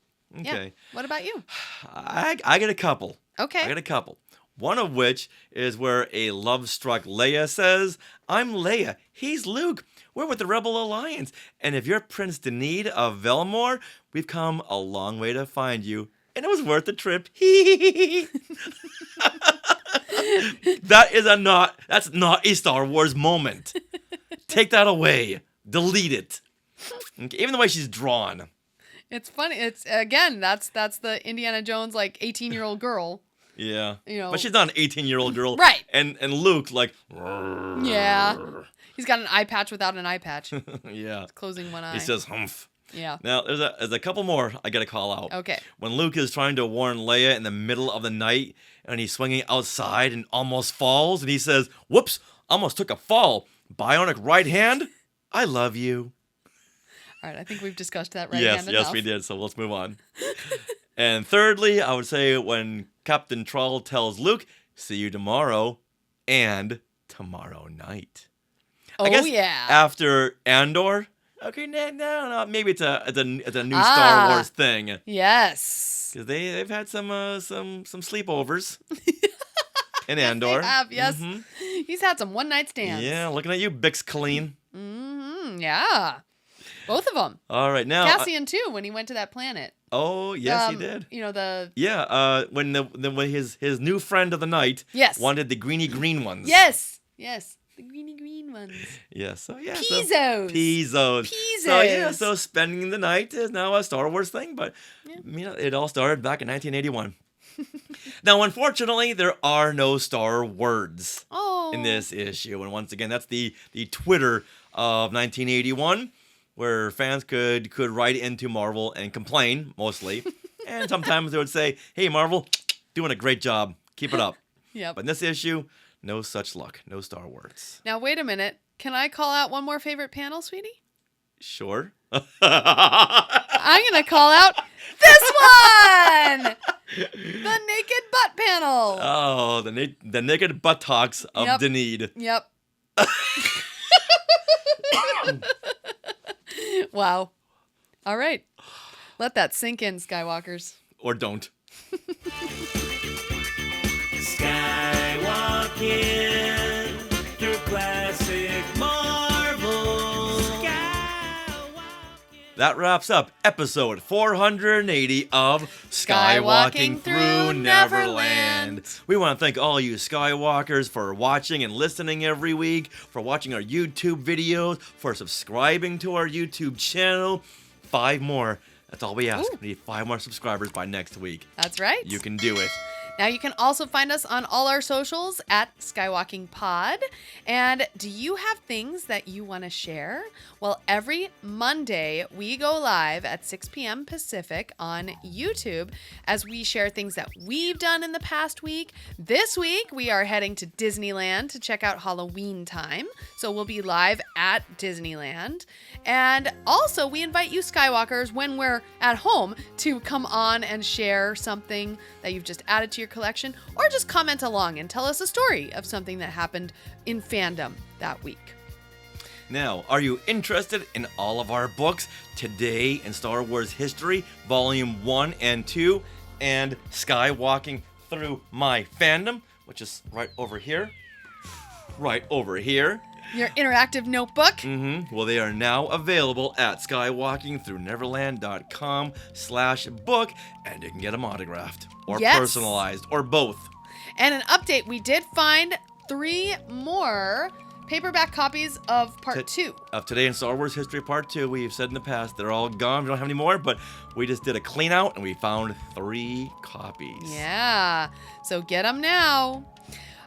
Okay. Yeah. What about you? I get a couple. Okay. I got a couple. One of which is where a love-struck Leia says, "I'm Leia, he's Luke. We're with the Rebel Alliance. And if you're Prince Denid of Velmore, we've come a long way to find you. And it was worth the trip." That's not a Star Wars moment. Take that away. Delete it. Okay, even the way she's drawn. It's funny. It's again, that's the Indiana Jones 18-year-old girl. Yeah. You know. But she's not an 18-year-old girl. Right. And Luke Yeah. He's got an eye patch without an eye patch. Yeah. He's closing one eye. He says humph. Yeah. Now, there's a couple more I got to call out. Okay. When Luke is trying to warn Leia in the middle of the night, and he's swinging outside and almost falls, and he says, "Whoops, almost took a fall. Bionic right hand? I love you." All right, I think we've discussed that right hand enough. Yes, we did, so let's move on. And thirdly, I would say when Captain Troll tells Luke, "See you tomorrow," and tomorrow night. I guess yeah. After Andor, okay, no, maybe it's a new Star Wars thing. Yes. Because they've had some sleepovers in Andor. They have, yes. Mm-hmm. He's had some one-night stands. Yeah, looking at you, Bix Clean. Mm-hmm, yeah. Both of them. All right, now Cassian too, when he went to that planet. Oh yes, he did. You know the. Yeah, when his new friend of the night. Yes. Wanted the greeny green ones. Yes. The greeny green ones. Yes. So yeah. Pizzos. So spending the night is now a Star Wars thing, but it all started back in 1981. Now, unfortunately, there are no Star words in this issue, and once again, that's the Twitter of 1981. Where fans could write into Marvel and complain, mostly. And sometimes they would say, "Hey, Marvel, doing a great job. Keep it up." Yep. But in this issue, no such luck. No Star words. Now, wait a minute. Can I call out one more favorite panel, sweetie? Sure. I'm going to call out this one! The naked butt panel. Oh, the naked buttocks of Denid. Yep. Wow. All right. Let that sink in, Skywalkers. Or don't. Skywalking through classic Marvel. That wraps up episode 480 of Skywalking Through Neverland. We want to thank all you Skywalkers for watching and listening every week, for watching our YouTube videos, for subscribing to our YouTube channel. 5 more. That's all we ask. Ooh. We need 5 more subscribers by next week. That's right. You can do it. Now you can also find us on all our socials at Skywalking Pod. And do you have things that you want to share? Well, every Monday we go live at 6 p.m. Pacific on YouTube as we share things that we've done in the past week. This week we are heading to Disneyland to check out Halloween time. So we'll be live at Disneyland. And also we invite you Skywalkers when we're at home to come on and share something that you've just added to your collection, or just comment along and tell us a story of something that happened in fandom that week. Now, are you interested in all of our books? Today in Star Wars History, Volume 1 and 2, and Skywalking Through My Fandom, which is right over here. Right over here. Your interactive notebook. Mm-hmm. Well, they are now available at skywalkingthroughneverland.com/book, and you can get them autographed or personalized or both. And an update, we did find 3 more paperback copies of Part 2. Of Today in Star Wars History Part 2. We've said in the past, they're all gone. We don't have any more, but we just did a clean out and we found 3 copies. Yeah, so get them now.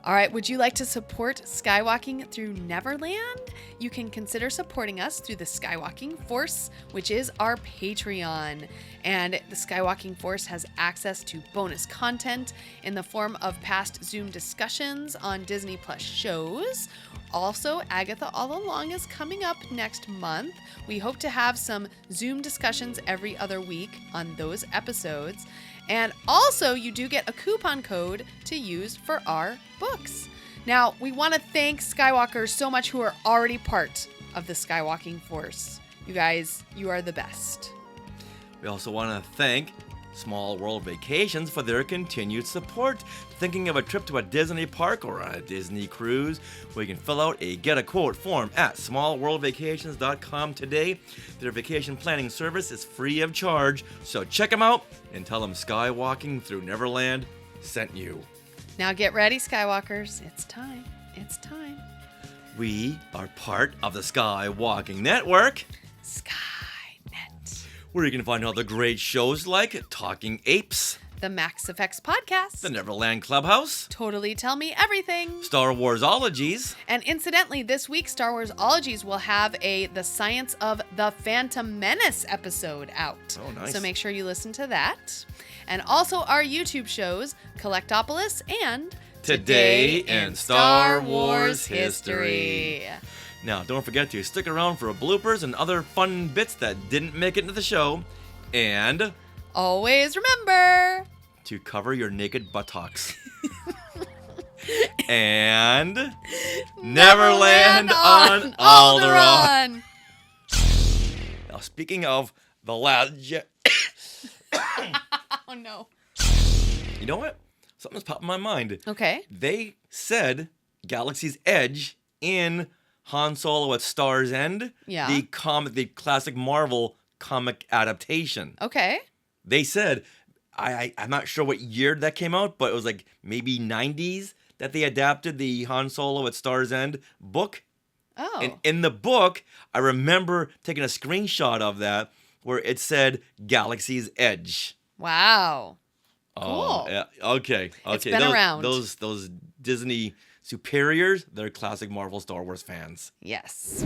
All right, would you like to support Skywalking Through Neverland? You can consider supporting us through the Skywalking Force, which is our Patreon. And the Skywalking Force has access to bonus content in the form of past Zoom discussions on Disney Plus shows. Also, Agatha All Along is coming up next month. We hope to have some Zoom discussions every other week on those episodes. And also, you do get a coupon code to use for our books. Now, we want to thank Skywalkers so much who are already part of the Skywalking Force. You guys, you are the best. We also want to thank Small World Vacations for their continued support. Thinking of a trip to a Disney park or a Disney cruise? We can fill out a Get a Quote form at smallworldvacations.com today. Their vacation planning service is free of charge, so check them out and tell them Skywalking Through Neverland sent you. Now get ready, Skywalkers. It's time. It's time. We are part of the Skywalking Network, Skynet. where you can find all the great shows like Talking Apes, The Max Effects Podcast, The Neverland Clubhouse, Totally Tell Me Everything, Star Warsologies, and incidentally, this week Star Warsologies will have The Science of the Phantom Menace episode out. Oh, nice. So make sure you listen to that. And also our YouTube shows, Collectopolis and Today in Star Wars History. Now, don't forget to stick around for bloopers and other fun bits that didn't make it into the show. And always remember to cover your naked buttocks. And Neverland on Alderaan. Now, speaking of the Last Jedi. Oh, no. You know what? Something's popped in my mind. Okay. They said Galaxy's Edge in Han Solo at Star's End. Yeah. The classic Marvel comic adaptation. Okay. They said, I'm not sure what year that came out, but it was like maybe 90s that they adapted the Han Solo at Star's End book. Oh. And in the book, I remember taking a screenshot of that where it said Galaxy's Edge. Wow. Oh, Cool. yeah. Okay. It's been around. Those Disney superiors, they're classic Marvel Star Wars fans. Yes.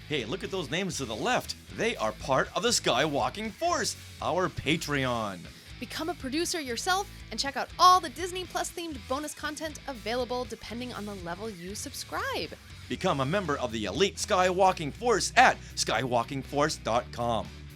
Hey, look at those names to the left. They are part of the Skywalking Force, our Patreon. Become a producer yourself and check out all the Disney Plus themed bonus content available depending on the level you subscribe. Become a member of the elite Skywalking Force at skywalkingforce.com.